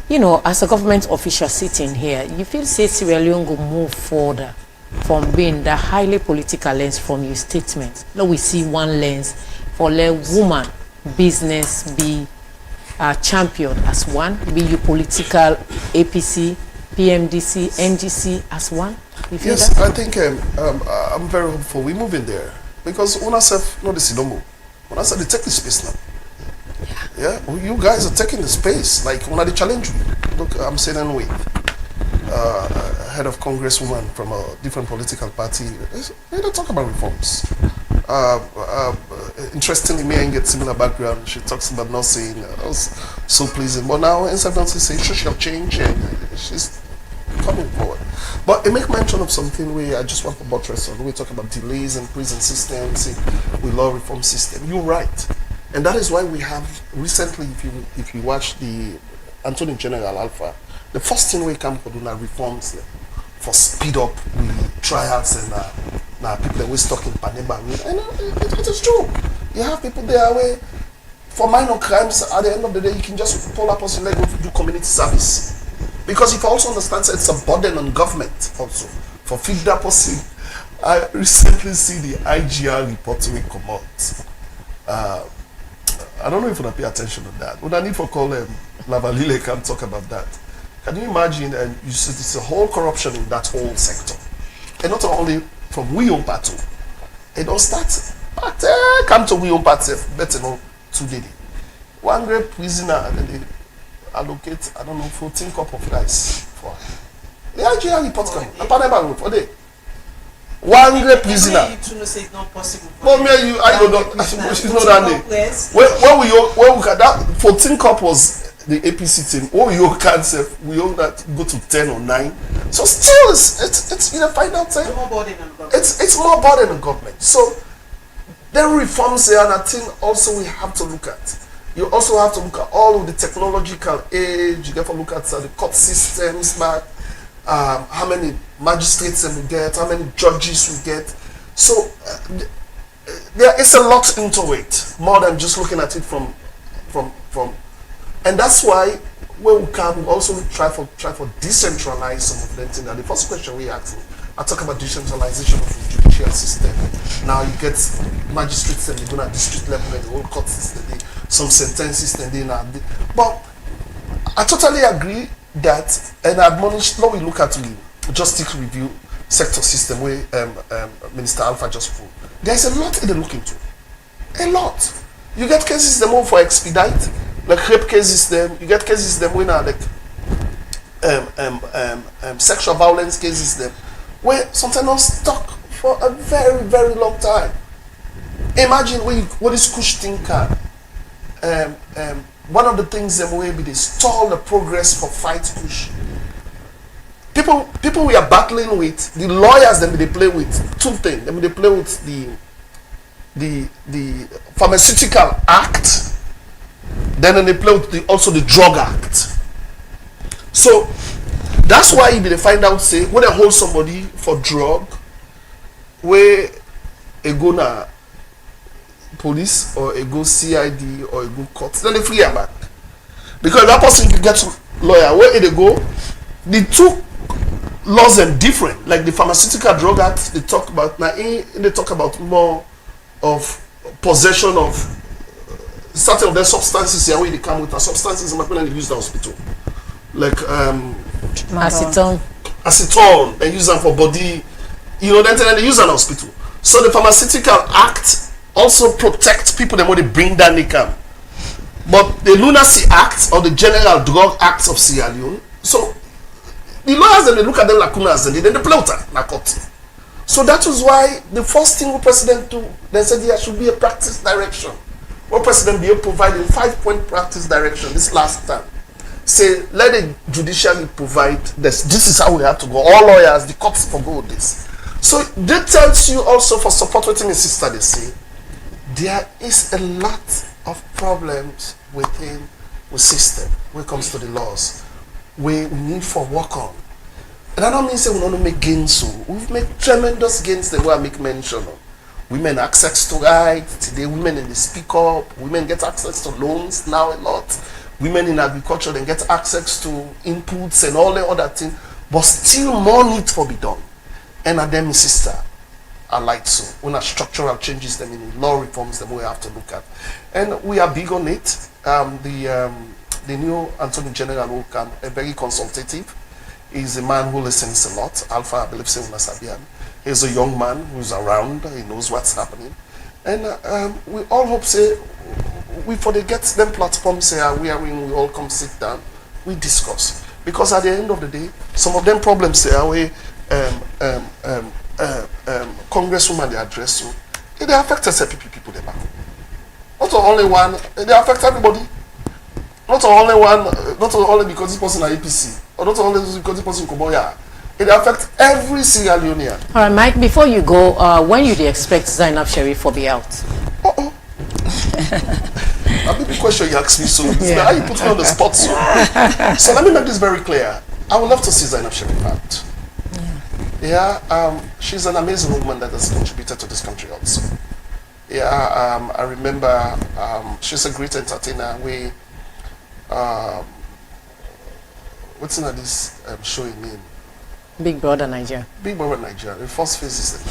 You know, as a government official sitting here, you feel say Sierra Leone will move further from being the highly political lens from your statement. Now we see one lens for let woman business be champion as one, be you political APC, PMDC, NGC as one. You feel Yes, that? I think I'm very hopeful we move in there because when I said no, this is no more. When I said they take the space now. Yeah, well, you guys are taking the space. Like when I challenge you, look, I'm sitting with head of congresswoman from a different political party. They don't talk about reforms. Interestingly, me and get similar background. She talks about nursing. That was so pleasing. But now, instead of saying social change, and she's coming forward. But I make mention of something where I just want to buttress on. We talk about delays in prison systems, with law reform system. You're right. And that is why we have recently, if you watch the Attorney General Alpha, the first thing we come for do now reforms for speed up with trials and now people that we stuck in Panema. And it is true. You have people there where for minor crimes at the end of the day you can just pull up and let go to do community service. Because if I also understand that it's a burden on government also for feed that person. I recently see the IGR report we come out. I don't know if you pay attention to that. When I need for call Lavalile can talk about that. Can you imagine? And you see, it's a whole corruption in that whole sector, and not only from we own party. It don't start. But come to we own party. Better know today. One great prisoner, and then they allocate 14 cup of rice for her. The IGR report coming. Apparently for day. One great prisoner. It's not possible. But me, I don't know. She's not that day. When we got that 14 cup was the APC team. When we all cancel, we all that go to 10 or 9. So still, it's in a final time. It's more burden on government. So there are reforms there, and I think also we have to look at. You also have to look at all of the technological age. You have to look at the court systems back. How many magistrates we get, how many judges we get. So there is a lot into it, more than just looking at it from, and that's why when we come, we also try for decentralize some of them things. The first question we asked, I talk about decentralization of the judicial system. Now you get magistrates and they go at district level and the whole court system, some sentences and they now. But I totally agree that, and I admonish, now we look at the justice review sector system where Minister Alpha just put. There's a lot they look into. A lot. You get cases them all for expedite, like rape cases them, you get cases them when are like sexual violence cases them, where sometimes not stuck for a very, very long time. Imagine what is Kush thinker. One of the things them way be they stall the progress for fight push. People we are battling with, the lawyers them they play with two things. They play with the pharmaceutical act, then they play with also the drug act. So that's why they find out say when they hold somebody for drug, where a gonna police or a go CID or a go court, then they free am back. Because that person can get lawyer, where they go, the two laws are different. Like the Pharmaceutical Drug Act, they talk about now. They talk about more of possession of certain of their substances here where they come with substances and they use the hospital, like acetone, they use them for body, then they use an hospital. So the Pharmaceutical Act also protects people that want to bring down the camp. But the Lunacy Act or the General Drug Act of Sierra Leone, so the lawyers and they look at them like lacunas and then they play with na court. So that was why the first thing the president do, they said there should be a practice direction. What President Bio provided 5-point practice direction this last time. Say, let the judiciary provide this. This is how we have to go. All lawyers, the courts forgo this. So that tells you also for support what my sister they say, there is a lot of problems within the system when it comes to the laws. We need for work on. And I don't mean say we don't make gains, so we've made tremendous gains that we make mention of. Women access to rights today, women in the speak up, women get access to loans now a lot. Women in agriculture then get access to inputs and all the other things, but still more need for be done. And them sister, I like so. When our structural changes them in law reforms them we have to look at. And we are big on it. The new Attorney General who come, a very consultative. He's a man who listens a lot. Alpha, I believe, Sabian. He's a young man who's around. He knows what's happening. And we all hope, say, we for the get them platforms, say, we all come sit down, we discuss. Because at the end of the day, some of them problems, say, Congresswoman, they address you, they affect SLPP people, they back. Not only one, they affect everybody. Not only one, not only because this person is APC, or not only because this person is Koboya. It affects every Sierra Leonean. All right, Mike, before you go, when you expect Zainab Sharif to be out? Uh-oh. A big question you asked me, so how you put me on the spot, so. So let me make this very clear. I would love to see Zainab Sharif out. She's an amazing woman that has contributed to this country also. I remember she's a great entertainer. What's in this show in name? Big Brother Nigeria. Big Brother Nigeria. The first phase is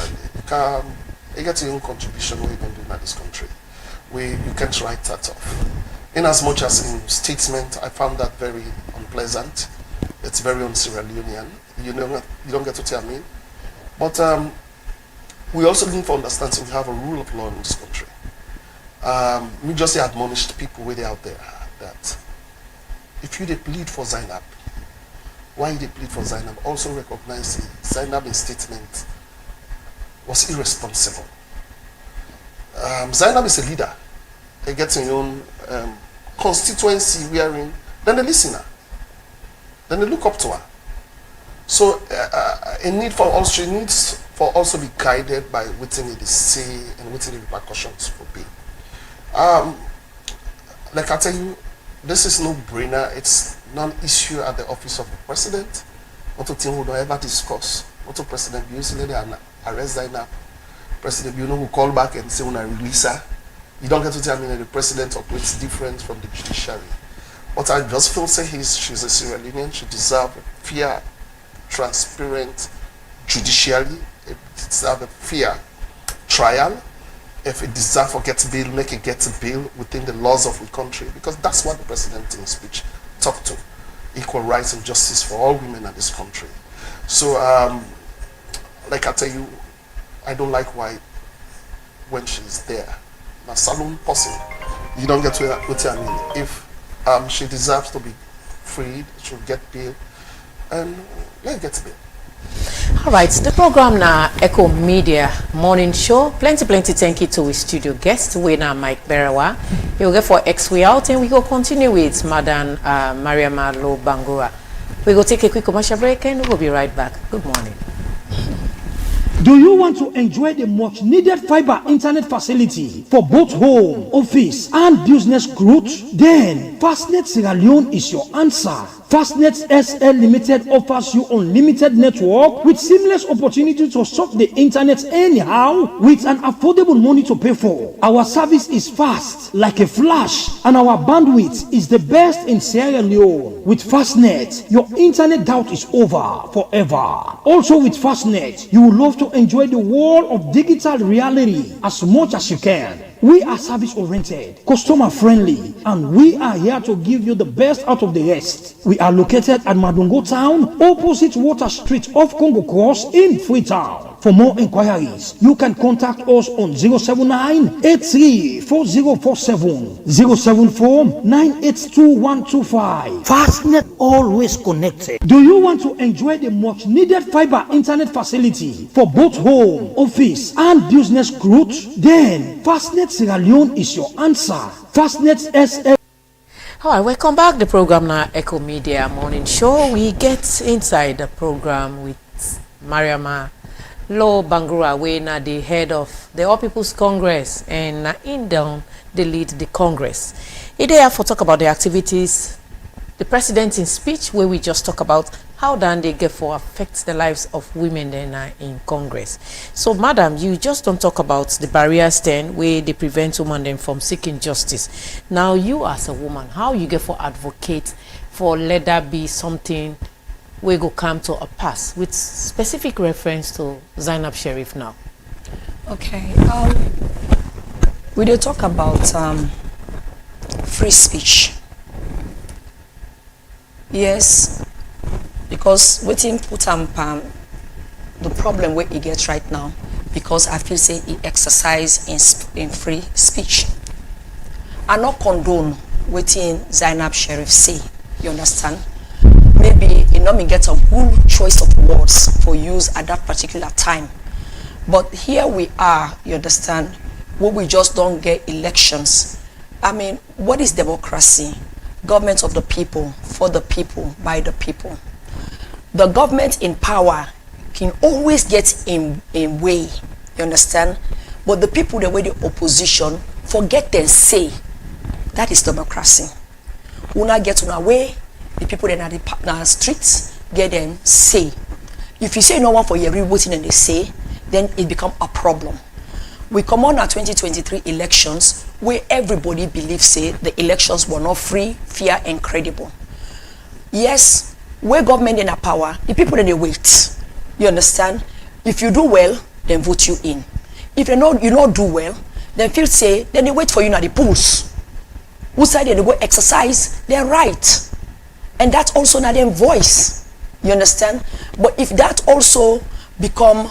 that you get your own contribution what you can do in this country. You can't write that off. In as much as in statement, I found that very unpleasant. It's very un-Sierra Leonean. You don't get to tell me. But we also need for understanding we have a rule of law in this country. We just admonished people way out there that if you plead for Zainab, why they plead for Zainab, also recognize Zainab's statement was irresponsible. Zainab is a leader. They get in your own constituency wearing, then they listen her. Then they look up to her. So a need for also needs for also be guided by what it is say and what the repercussions will be. Like I tell you, this is no brainer. It's non-issue at the office of the president. What to think we don't ever discuss. What to President usually arrest Zainab. President will call back and say when I release her. You don't get to tell me that the president operates different from the judiciary. What I just feel say she's a Sierra Leonean. She deserves a fair, transparent judiciary. It deserves a fair trial. If it deserves for get bail, make it get bail within the laws of the country, because that's what the president in speech talked to. Equal rights and justice for all women in this country. So, like I tell you, I don't like why when she's there. Now, saloon person, you don't get to what I mean. If she deserves to be freed, she'll get bail, and let's get bail. All right, the program now, Ecko Media Morning Show. Plenty thank you to our studio guest, Wena Mike Berawa. He'll get for X way out, and we go continue with Madam Mariama Lo Bangura. We go take a quick commercial break, and we'll be right back. Good morning. Do you want to enjoy the much needed fiber internet facility for both home, office, and business growth? Then Fastnet Sierra Leone is your answer. Fastnet SL Limited offers you unlimited network with seamless opportunity to surf the internet anyhow with an affordable money to pay for. Our service is fast like a flash, and our bandwidth is the best in Sierra Leone. With Fastnet, your internet doubt is over forever. Also with Fastnet, you will love to enjoy the world of digital reality as much as you can. We are service oriented, customer friendly, and we are here to give you the best out of the rest. We are located at Madungo Town, opposite Water Street off Congo Cross in Freetown. For more inquiries, you can contact us on 079-834047, 074-982-125. Fastnet, always connected. Do you want to enjoy the much needed fiber internet facility for both home, office, and business growth? Then Fastnet Sierra Leone is your answer. Fastnet SL. All right, welcome back. The program now, Ecko Media Morning Show. We get inside the program with Mariama Lo Bangura, we na the head of the All People's Congress, and na in down they lead the Congress. It there for talk about the activities, the president in speech where we just talk about how then they get for affect the lives of women then in Congress. So, madam, you just don't talk about the barriers then where they prevent women then from seeking justice. Now, you as a woman, how you get for advocate for let that be something we go come to a pass with specific reference to Zainab Sheriff now? Okay, we did talk about free speech. Yes, because waiting put the problem where he gets right now, because I feel say he exercise in free speech. I not condone waiting Zainab Sheriff say, you understand? Maybe you know me get a good choice of words for use at that particular time. But here we are, you understand, where we just don't get elections. I mean, what is democracy? Government of the people, for the people, by the people. The government in power can always get in way, you understand? But the people, the way the opposition, forget and say, that is democracy. Una get on our way, the people that are in the streets get them say. If you say no one for your voting and they say, then it become a problem. We come on our 2023 elections where everybody believes say the elections were not free, fair, and credible. Yes, where government in a power, the people then they wait. You understand? If you do well, then vote you in. If you not do well, then feel say, then they wait for you at the polls. Who side they go exercise their right. And that's also not their voice. You understand? But if that also become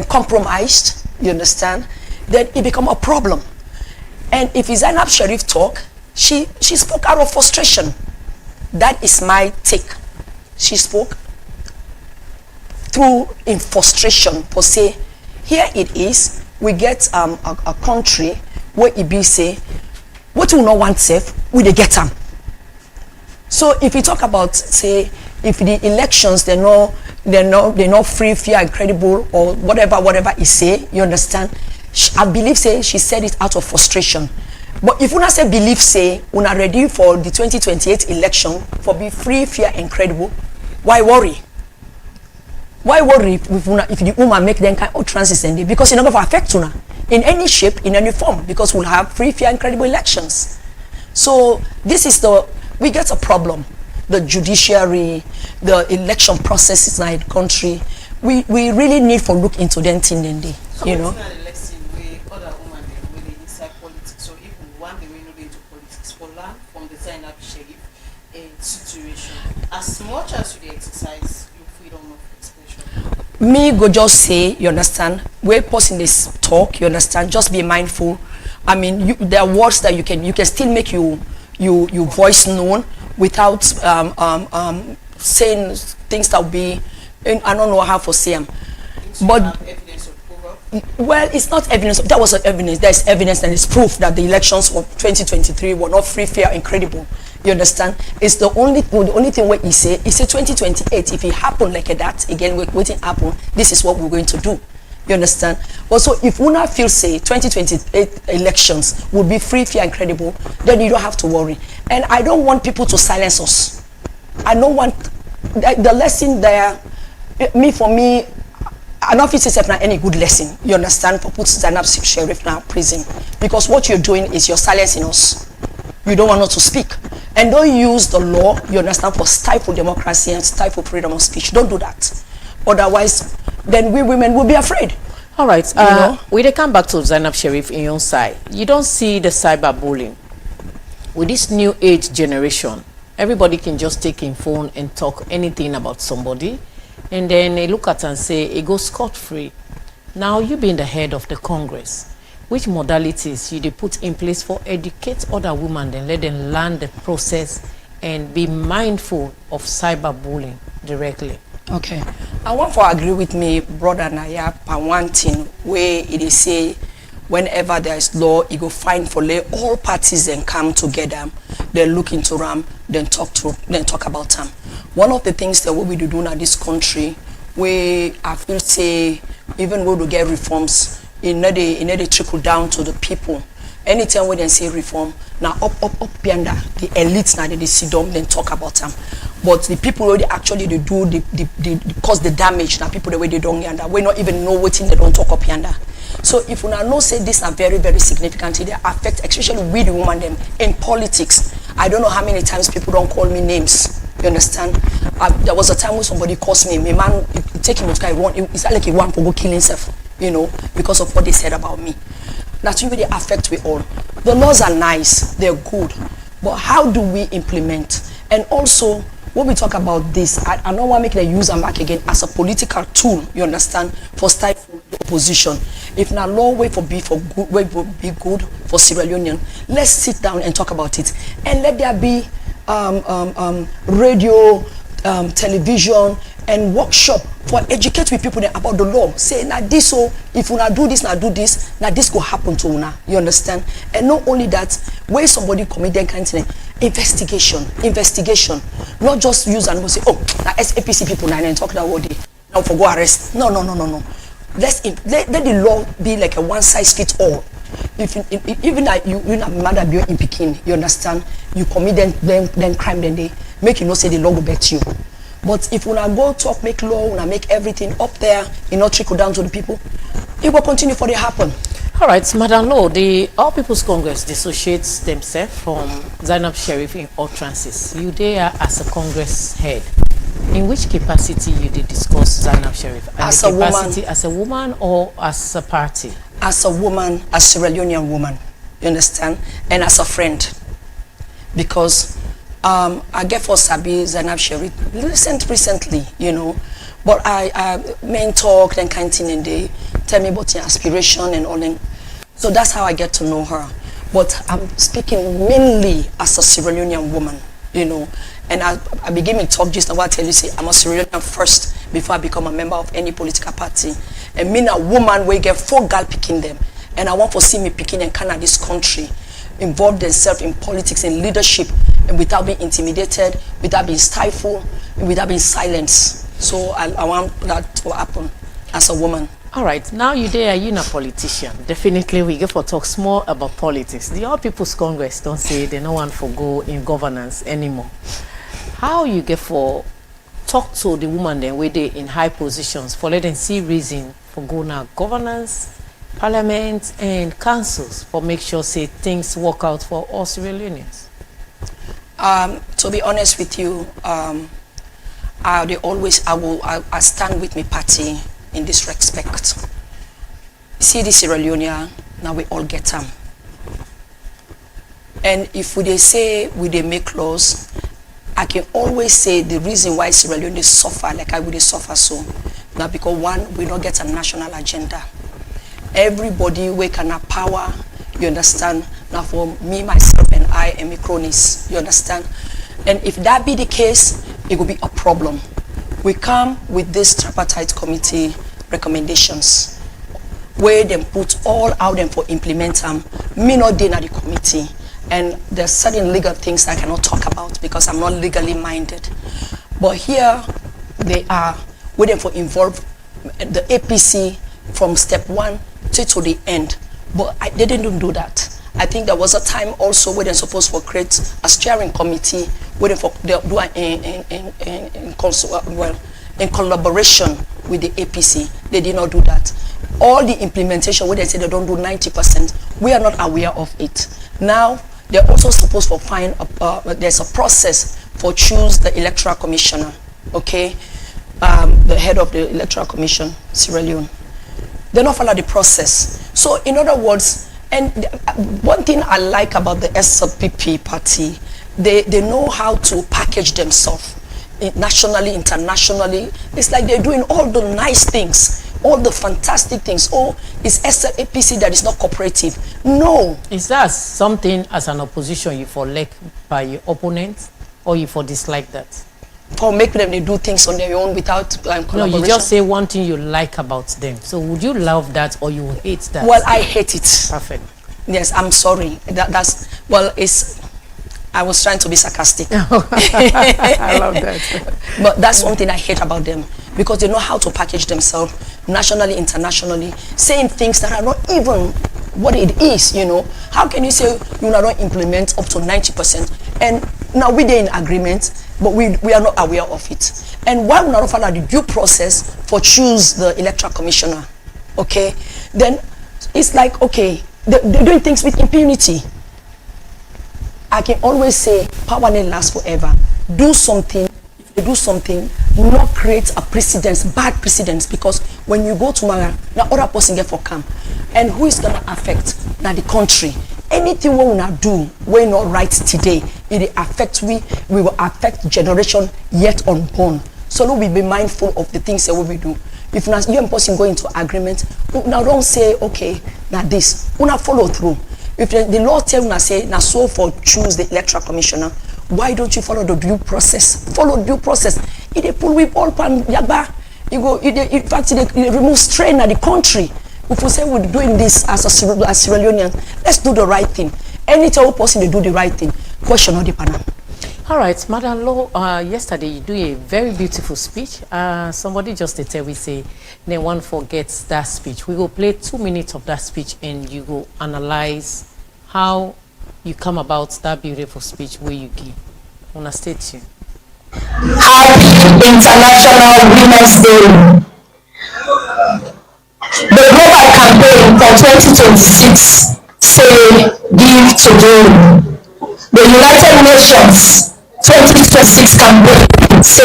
compromised, you understand, then it become a problem. And if Zainab Sheriff talk, she spoke out of frustration. That is my take. She spoke through in frustration for say, here it is, we get a country where it be say, what we not want safe, we they get them. So if you talk about say, if the elections they're not free, fair, and credible, or whatever is say, you understand? I believe say she said it out of frustration. But if una say believe say una ready for the 2028 election for be free, fair, and credible, why worry? Why worry if the woman make them kind of utterances and because it's not going to affect una in any shape, in any form, because we'll have free, fair, and credible elections. So this is we get a problem. The judiciary, the election processes in the country, we really need to look into them thing in the, you know. Other women they really inside politics. So if we want the way no into politics for learn from the Zainab Sheriff situation. As much as you exercise your freedom of expression. Me go just say, you understand, where person this talk, you understand, just be mindful. I mean, there are words that you can still make you voice known without saying things that will be, I don't know how to say them. But well, it's not evidence. That was evidence. There is evidence and it's proof that the elections of 2023 were not free, fair, and credible. You understand? It's the only thing what he say. He said 2028. If it happen like that again, waiting happen. This is what we're going to do. You understand? Also, if una feel say 2028 elections will be free, fair, and credible, then you don't have to worry. And I don't want people to silence us. I don't want the lesson there. For me, an office is not any good lesson. You understand? For put Zainab Sheriff now prison, because what you're doing is you're silencing us. You don't want us to speak, and don't use the law. You understand? For stifle democracy and stifle freedom of speech. Don't do that. Otherwise, then we women will be afraid. All right. We come back to Zainab Sheriff in your side. You don't see the cyberbullying with this new age generation. Everybody can just take in phone and talk anything about somebody, and then they look at and say it goes scot-free. Now you being the head of the Congress, which modalities you put in place for educate other women, then let them learn the process and be mindful of cyberbullying directly? Okay, I want to agree with me, brother Naya, and one thing where it is say, whenever there is law, it go fine for all parties and come together, then look into them, then talk about them. One of the things that we do in this country, where I feel say, even when we get reforms, it need trickle down to the people. Anytime when they say reform, now up yonder, the elites now they sit down, then talk about them. But the people who they actually they do the cause the damage, now people the way they don't yonder, we not even know what thing they don't talk up yonder. So if we now say these are very, very significant, they affect especially we the women them in politics. I don't know how many times people don't call me names. You understand? There was a time when somebody calls me, a man take him to guy run. It's like he want to go kill himself, you know, because of what they said about me. That's really affect we all. The laws are nice, they're good, but how do we implement? And also, when we talk about this, I don't want to make the use and back again as a political tool, you understand, for stifle the opposition. If not law way for be good for Sierra Leonean, let's sit down and talk about it. And let there be radio, television, and workshop for educate with people about the law. Say now this, so if you not do this, now do this, now this go happen to una. You understand? And not only that, where somebody commit that kind of thing, investigation. Not just use and say, oh, now SAPC people now and talk that word now for go arrest. No. Let the law be like a one size fits all. If even like you not mother be in Pekin, you understand? You commit then crime, then they make you know say the law will bet you. But if we go talk, make law, we make everything up there, you know, trickle down to the people, it will continue for it happen. All right, Madam Law, the All People's Congress dissociates themselves from Zainab Sheriff in all trances. You there as a Congress head. In which capacity you did discuss Zainab Sheriff? As a woman. As a woman or as a party? As a woman, as Sierra Leonean woman, you understand? And as a friend. Because I get for Sabi Zainab Sheriff recently, you know, but I men talk and kind of thing, and they tell me about your aspiration and all that. So that's how I get to know her. But I'm speaking mainly as a Sierra Leonean woman, you know. And I begin to talk just now. I tell you, say I'm a Sierra Leonean first before I become a member of any political party. And me a woman where get 4 girls picking them, and I want to see me picking and kind of this country, involve themselves in politics and leadership, and without being intimidated, without being stifled, and without being silenced. So I want that to happen as a woman. All right, now you're a politician. Definitely we get for talk more about politics. The All People's Congress don't say they don't want to go in governance anymore. How you get for talk to the woman then where they in high positions for let them see reason for go now governance, parliament and councils for make sure say things work out for all Sierra Leoneans? To be honest with you, I stand with my party in this respect. See this Sierra Leone, now we all get them. And if they say they make laws, I can always say the reason why Sierra Leone suffer like I would suffer so. Now because one, we don't get a national agenda. Everybody we can have power, you understand? Now for me, myself and I am a cronies, you understand? And if that be the case, it will be a problem. We come with this tripartite committee recommendations where they put all out them for implement them. Me not in the committee, and there's certain legal things I cannot talk about because I'm not legally minded. But here they are waiting for involve the APC from step 1 to the end. But they didn't do that. I think there was a time also where they're supposed to create a steering committee waiting for they do in collaboration with the APC. They did not do that. All the implementation where they say they don't do 90%, we are not aware of it. Now they're also supposed to find there's a process for choose the electoral commissioner. Okay, the head of the electoral commission, Sierra Leone. They don't follow the process. So in other words, and one thing I like about the SLPP party, they know how to package themselves nationally, internationally. It's like they're doing all the nice things, all the fantastic things. Oh, it's SLPC that is not cooperative. No. Is that something as an opposition you for like by your opponent, or you for dislike that? For make them they do things on their own without collaboration. No, you just say one thing you like about them. So would you love that or you hate that? Well, I hate it. Perfect. Yes, I'm sorry. That's well, it's. I was trying to be sarcastic. I love that. But that's one thing I hate about them, because they know how to package themselves nationally, internationally, saying things that are not even what it is. You know, how can you say you don't implement up to 90%? And now we're in agreement, but we are not aware of it. And why we not follow the due process for choose the electoral commissioner? Okay, then it's like, okay, they're doing things with impunity. I can always say power doesn't last forever. Do something. If you do something, not create a precedence, bad precedence, because when you go tomorrow, now other person get for come, and who is gonna affect now the country? Anything we wanna do, we're not right today. It affect we will affect generation yet unborn. So we be mindful of the things that we do. If now you and person go into agreement, now don't say okay, now this, we not follow through. If the law tells you say now so for choose the electoral commissioner, why don't you follow the due process? Follow due process. If they pull whip all pan yagba, you go. In fact, they remove strain at the country. If we say we're doing this as Sierra Leonean, let's do the right thing. Any person they do the right thing, question all the panel. All right, Madam Law, yesterday you do a very beautiful speech. Somebody just tell we say, no one forgets that speech. We will play 2 minutes of that speech and you go analyze how you come about that beautiful speech where you give. On a stage. Happy International Women's Day. The global campaign for 2026 say give today. The United Nations 2026 campaign say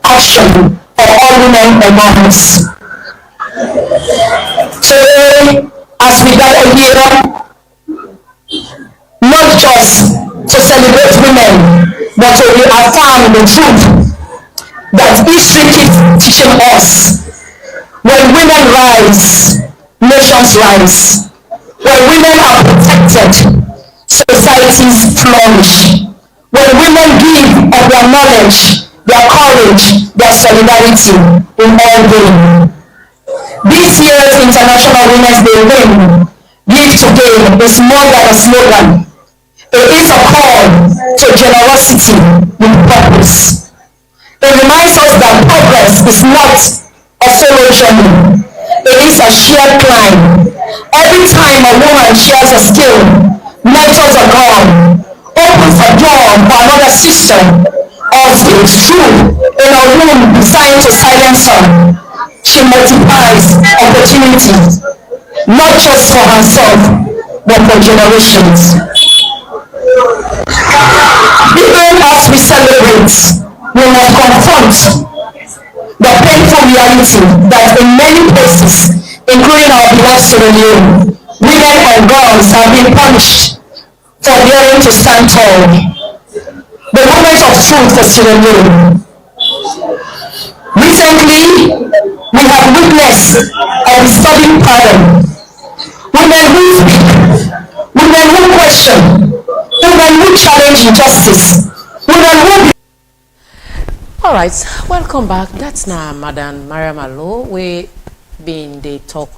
action for all women among us. Today, as we gather here, not just to celebrate women, but to reaffirm the truth that history keeps teaching us. When women rise, nations rise. When women are protected, societies flourish. When women give of their knowledge, their courage, their solidarity in all gain. This year's International Women's Day theme, Give Today, is more than a slogan. It is a call to generosity with purpose. It reminds us that progress is not a solo journey. It is a shared climb. Every time a woman shares a skill, mentors a girl, opens a door for another sister, or speaks truth in a room designed to silence her, she multiplies opportunities, not just for herself, but for generations. Even as we celebrate, we must confront the painful reality that in many places, including our beloved Sierra Leone, women and girls have been punished for daring to stand tall. The moment of truth for Sierra Leone. Recently, we have witnessed a disturbing pattern. Women who speak, women who question, women who challenge injustice, women who... All right, welcome back. That's now Madam Mariam Alo. We been the talk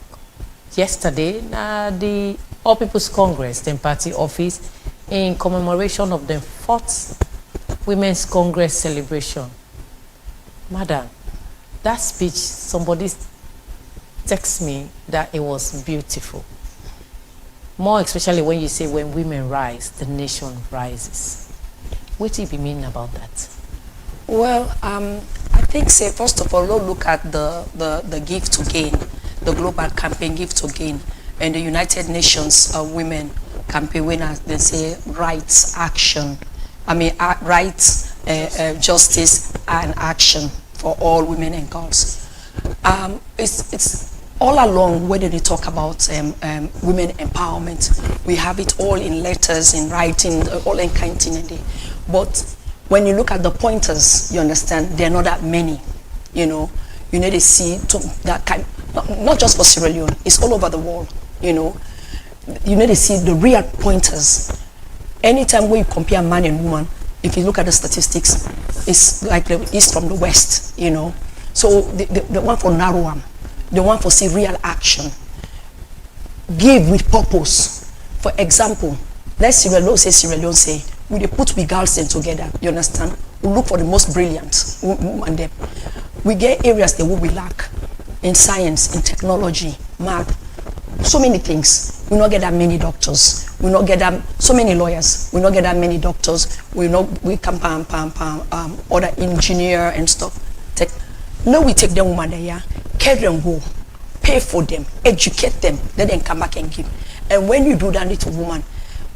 yesterday the All People's Congress, the party office, in commemoration of the 4th Women's Congress celebration. Madam, that speech, somebody text me that it was beautiful. More especially when you say when women rise, the nation rises. What do you mean about that? Well, I think, say, first of all, look at the Give to Gain, the global campaign Give to Gain, and the United Nations Women campaign, when they say rights, action, rights, justice, and action for all women and girls. It's all along whether they talk about women empowerment. We have it all in letters, in writing, all in kind. But when you look at the pointers, you understand, they're not that many. You need to see that kind, not just for Sierra Leone, it's all over the world. You need to see the real pointers. Anytime when you compare man and woman, if you look at the statistics, it's like the east from the west, So the one for Naruam, the one for see real action, give with purpose. For example, let's Sierra Leone say, we put we girls in together, you understand? We look for the most brilliant woman them. We get areas that we lack in science, in technology, math, so many things. We not get that many doctors. We not get that so many lawyers. We not get that many doctors. We can other engineer and stuff. Now we take them woman there, carry them go, pay for them, educate them, let them come back and give. And when you do that little woman,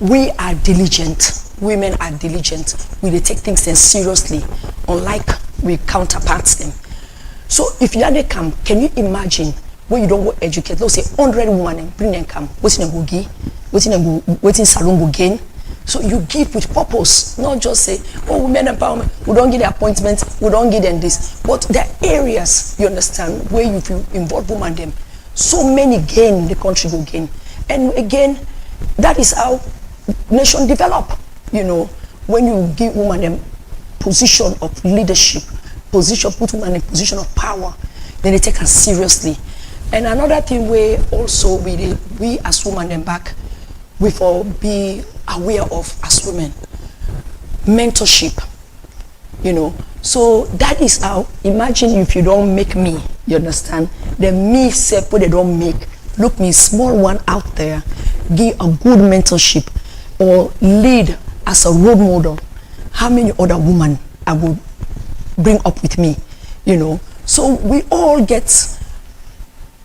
we are diligent. Women are diligent. We take things then seriously, unlike we counterparts them. So if you are the come, can you imagine when you don't go educate? Let's say 100 women and bring them come. What's in a go give? What's in salon go gain? So you give with purpose, not just say, oh, women empowerment. We don't get the appointment. We don't give them this. But there are areas, you understand, where you feel involve women them. So many gain the country will gain. And again, that is how nation develop. When you give women them position of leadership, put women in position of power, then they take us seriously. And another thing where also we as women them back, we for be aware of as women, mentorship. So that is how, imagine if you don't make me, you understand, then me say what they don't make, look me small one out there, give a good mentorship or lead as a role model. How many other women I would bring up with me, So we all get,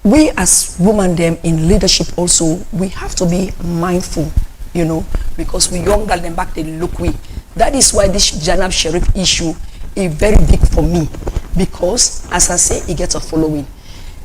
we as women them in leadership also, we have to be mindful, because we younger than back they look we. That is why this Janab Sheriff issue is very big for me, because as I say, it gets a following.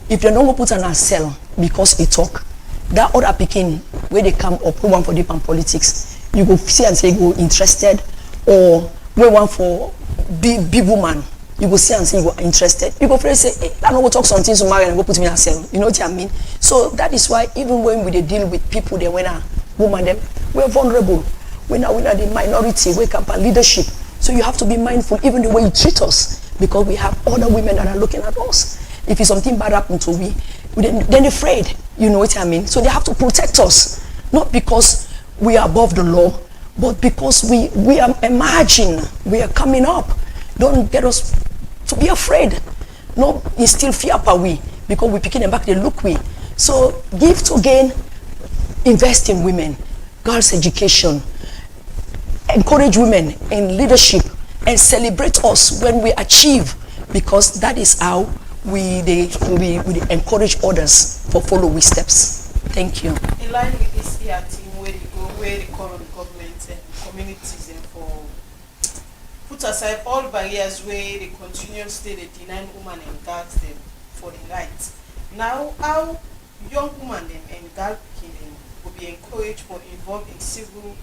If you don't put on a cell because it talk, that other picking where they come up, who want for deep and politics, you go see and say you go interested, or we want for big woman, you go see and say you go interested. You go first say, hey, I don't go talk something to marry and go put me in a cell. You know what I mean? So that is why even when we deal with people, they when a woman them, we're vulnerable. We're the minority, wake up and leadership. So you have to be mindful, even the way you treat us, because we have other women that are looking at us. If it's something bad happen to we, then afraid. You know what I mean? So they have to protect us, not because we are above the law, but because we are emerging, we are coming up. Don't get us to be afraid. No, instill fear per we, because we picking them back, they look we. So give to gain, invest in women, girls' education, encourage women in leadership, and celebrate us when we achieve, because that is how we encourage others for follow we steps. Thank you. In line with this year team where they call on the government and communities and for put aside all barriers where they continuously they deny women and girls them for the rights. Now how young women them and girl them will be encouraged or involved in civil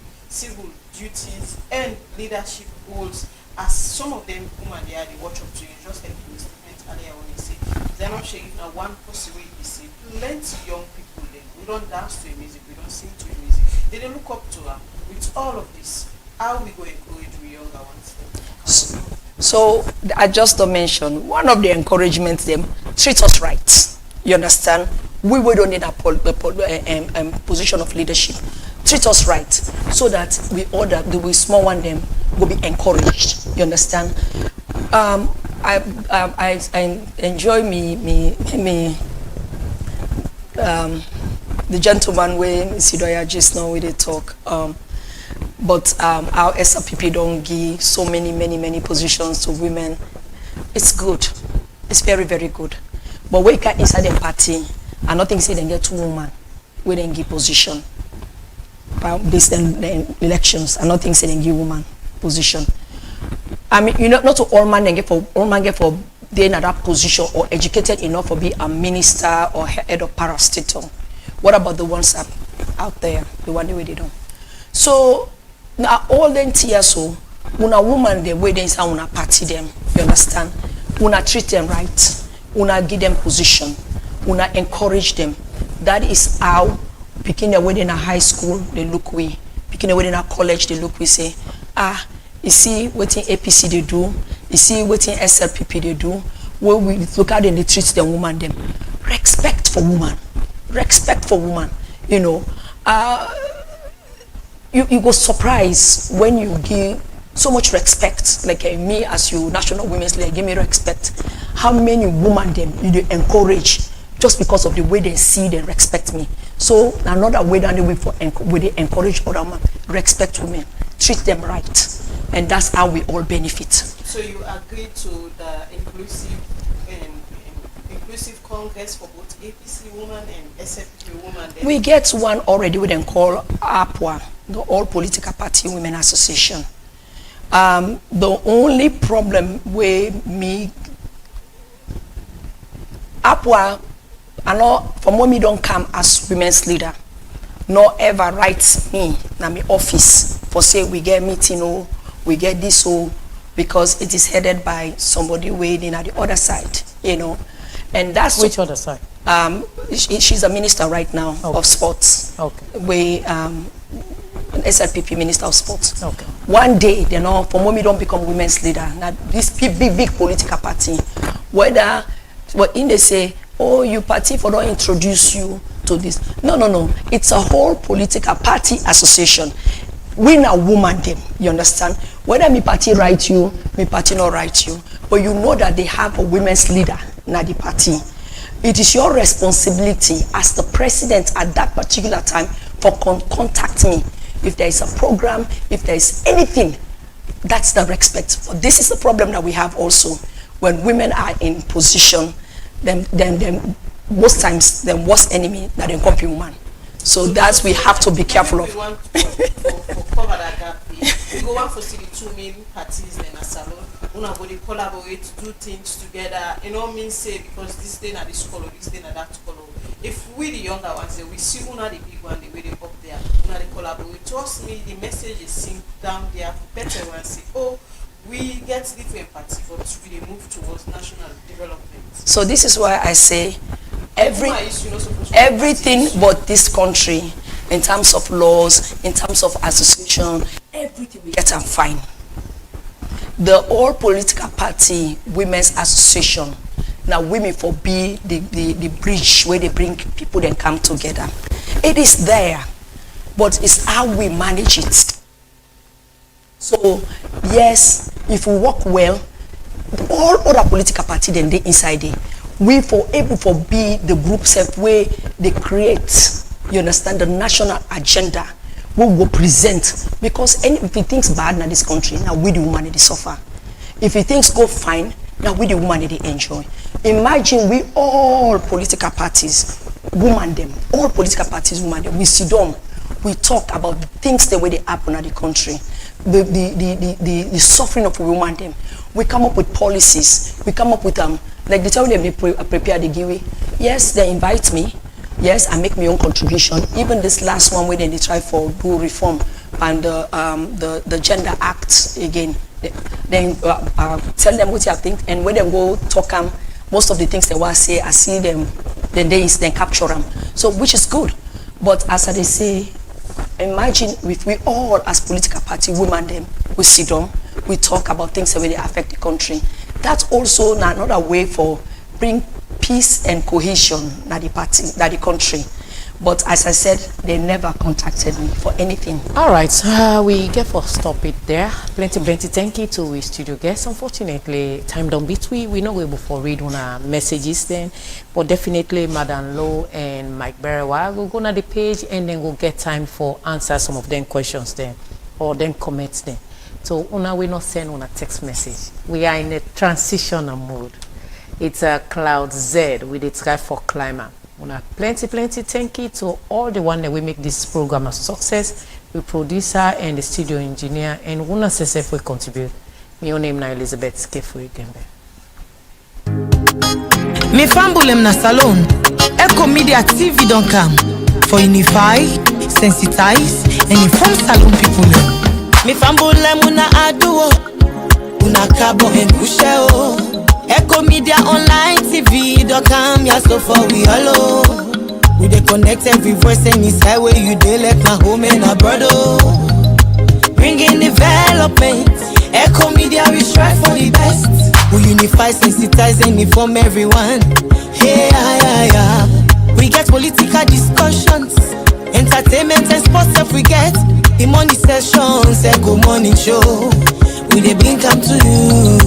duties and leadership roles, as some of them women they are the watch up to you, just like the statement earlier when they say they're not sharing now one possibility say plenty young people then we don't dance to a music, we don't sing to a music, they don't look up to her. With all of this, how we go encourage we younger ones then? So I just mentioned one of the encouragements them treat us right. You understand? We don't need a position of leadership. Treat us right, so that we order the small one them will be encouraged. You understand? I enjoy me the gentleman wey Sidoya just now we dey talk. But our SLPP don't give so many positions to women. It's good. It's very, very good. But we can inside the party, I don't think say they get 2 women we then give position. Based on the elections, I don't think say they give woman position. I mean, you know, not to all men get for they in that position or educated enough to be a minister or head of parastatal. What about the ones out there, the one way they don't? So now all them tears so when a woman the way they say una party them, you understand? Una treat them right, una give them position, una encourage them. That is how picking away in a high school they look we, picking away in a college they look we say, you see what in APC they do, you see what in SLPP they do, where we look at them they treat the woman them. Respect for woman. Respect for woman. You know. You go surprised when you give so much respect, like me as you National Women's League, give me respect. How many women them you encourage just because of the way they see they respect me. So another way than the way for they encourage other men, respect women, treat them right, and that's how we all benefit. So you agree to the inclusive Congress for both APC women and SFP women? We get one already we then call APWA, the All Political Party Women Association. The only problem with me, APWA, I know from when me don't come as women's leader, nor ever writes me na me office for say we get meeting or we get this or because it is headed by somebody waiting at the other side, you know. And that's which other side? She's a minister right now of sports. Okay. We an SLPP minister of sports. Okay. One day, you know, for when we don't become women's leader, now this big political party, whether what in they say, oh, you party for don't introduce you to this. No. It's a whole political party association. We now woman them, you understand? Whether me party write you, me party not write you, but you know that they have a women's leader na the party. It is your responsibility as the president at that particular time for contact me. If there is a program, if there is anything, that's the respect. But this is the problem that we have also. When women are in position, then most times the worst enemy that they copy woman. So that's we have to be careful of. We want to cover that gap. We go want to see the 2 main parties in a salon. We are going to collaborate, do things together. You know, mean say because this thing at this color, this thing at that color. If we the younger ones, we see una the big one, the way they up there, una they collaborate. Trust me, the message is sink down there. Better one say, oh, we get different parties, but we move towards national development. So this is why I say everything but this country, in terms of laws, in terms of association, everything we get and fine. The All Political Party Women's Association, now women for be the bridge where they bring people and come together. It is there, but it's how we manage it. So yes, if we work well, all other political parties then they inside it. We for able for be the group self where they create, you understand, the national agenda we will present, because if he thinks bad in this country, now we the woman they suffer. If he thinks go fine, now we the woman they enjoy. Imagine we all political parties, woman them, all political parties, woman them, we sit down, we talk about the things the way they happen in the country, the suffering of women them. We come up with policies, we come up with like they tell them they prepare the giveaway. Yes, they invite me. Yes, I make my own contribution. Even this last one where they try for do reform and the Gender Act again. Then tell them what you think, and when they go talk most of the things they want to say, I see them, then they capture them. So which is good. But as I say, imagine if we all as political party women them, we sit down, we talk about things that really affect the country. That's also another way for bring peace and cohesion in the party, in the country. But as I said, they never contacted me for anything. All right, we get for stop it there. Plenty thank you to we studio guests. Unfortunately, time don't beat we not able to read on our messages then, but definitely Madam Lowe and Mike Berewa will go on the page and then we'll get time for answer some of them questions then or then comments then. So una we not send on a text message. We are in a transitional mode. It's a Cloud Z with its guy for climber. Una plenty thank you to all the one that we make this program a success. The producer and the studio engineer and una sesef we contribute. My name na Elizabeth Skefu Gembe. Me fambulem na salon. Ecko Media TV don't come for unify, sensitize, and inform salon people. Me fambulem una aduo, una cabo and pusheo. Ecko Media Online TV don't come ya so far we hello. We dey connect every voice and it's highway you dey like my home and a brother. Bringing development. Ecko Media we strive for the best. We unify, sensitize and inform everyone. Hey, yeah. We get political discussions, entertainment and sports if we get the money sessions, Ecko Morning Show. We dey bring come to you.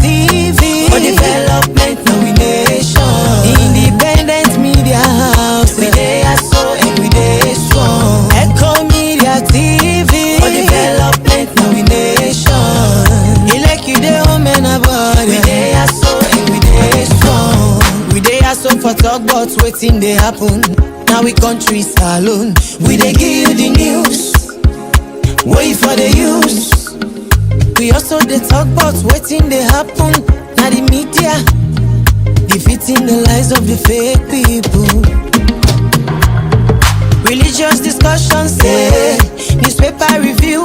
TV for development nomination. Independent media house. We dey so and we dey strong. Ecko Media TV for development nomination. Elect you dey home and abroad. We dey so and we dey strong. We dey so for talk about wetin dey happen. Now we country salon. We dey give you the news. Wait for the use. We also dey talk about wetin dey happen. Now the media defeating the lies of the fake people. Religious discussions, newspaper review,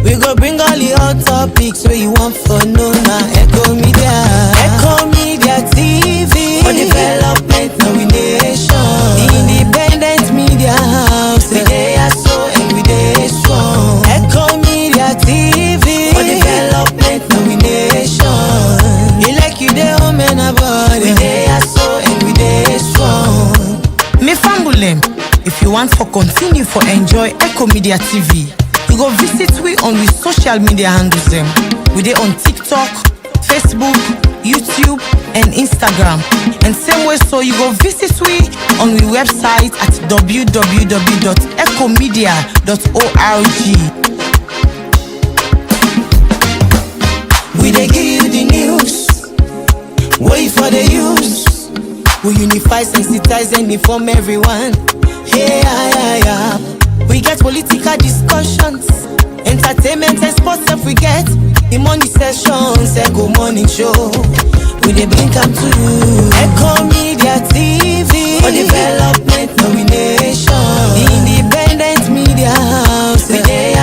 we go bring all the hot topics where you want for know na Ecko Media. Ecko Media TV for development nomination. Independent media house. We dey so and we dey strong. Ecko Media TV for development nomination. Elect you dey home and abroad. We dey so and we dey strong. Me fambulem. If you want for continue for enjoy Ecko Media TV, you go visit we on we social media handles them. We dey on TikTok, Facebook, YouTube, and Instagram. And same way so you go visit we on we website at www.eckomedia.org. We dey give you the news. Wait for the use. We unify, sensitize, and inform everyone. Hey, yeah. We get political discussions, entertainment and sports if we get the money sessions, Ecko Morning Show. We dey bring come to you. Ecko Media TV for development nomination. Independent media house. We dey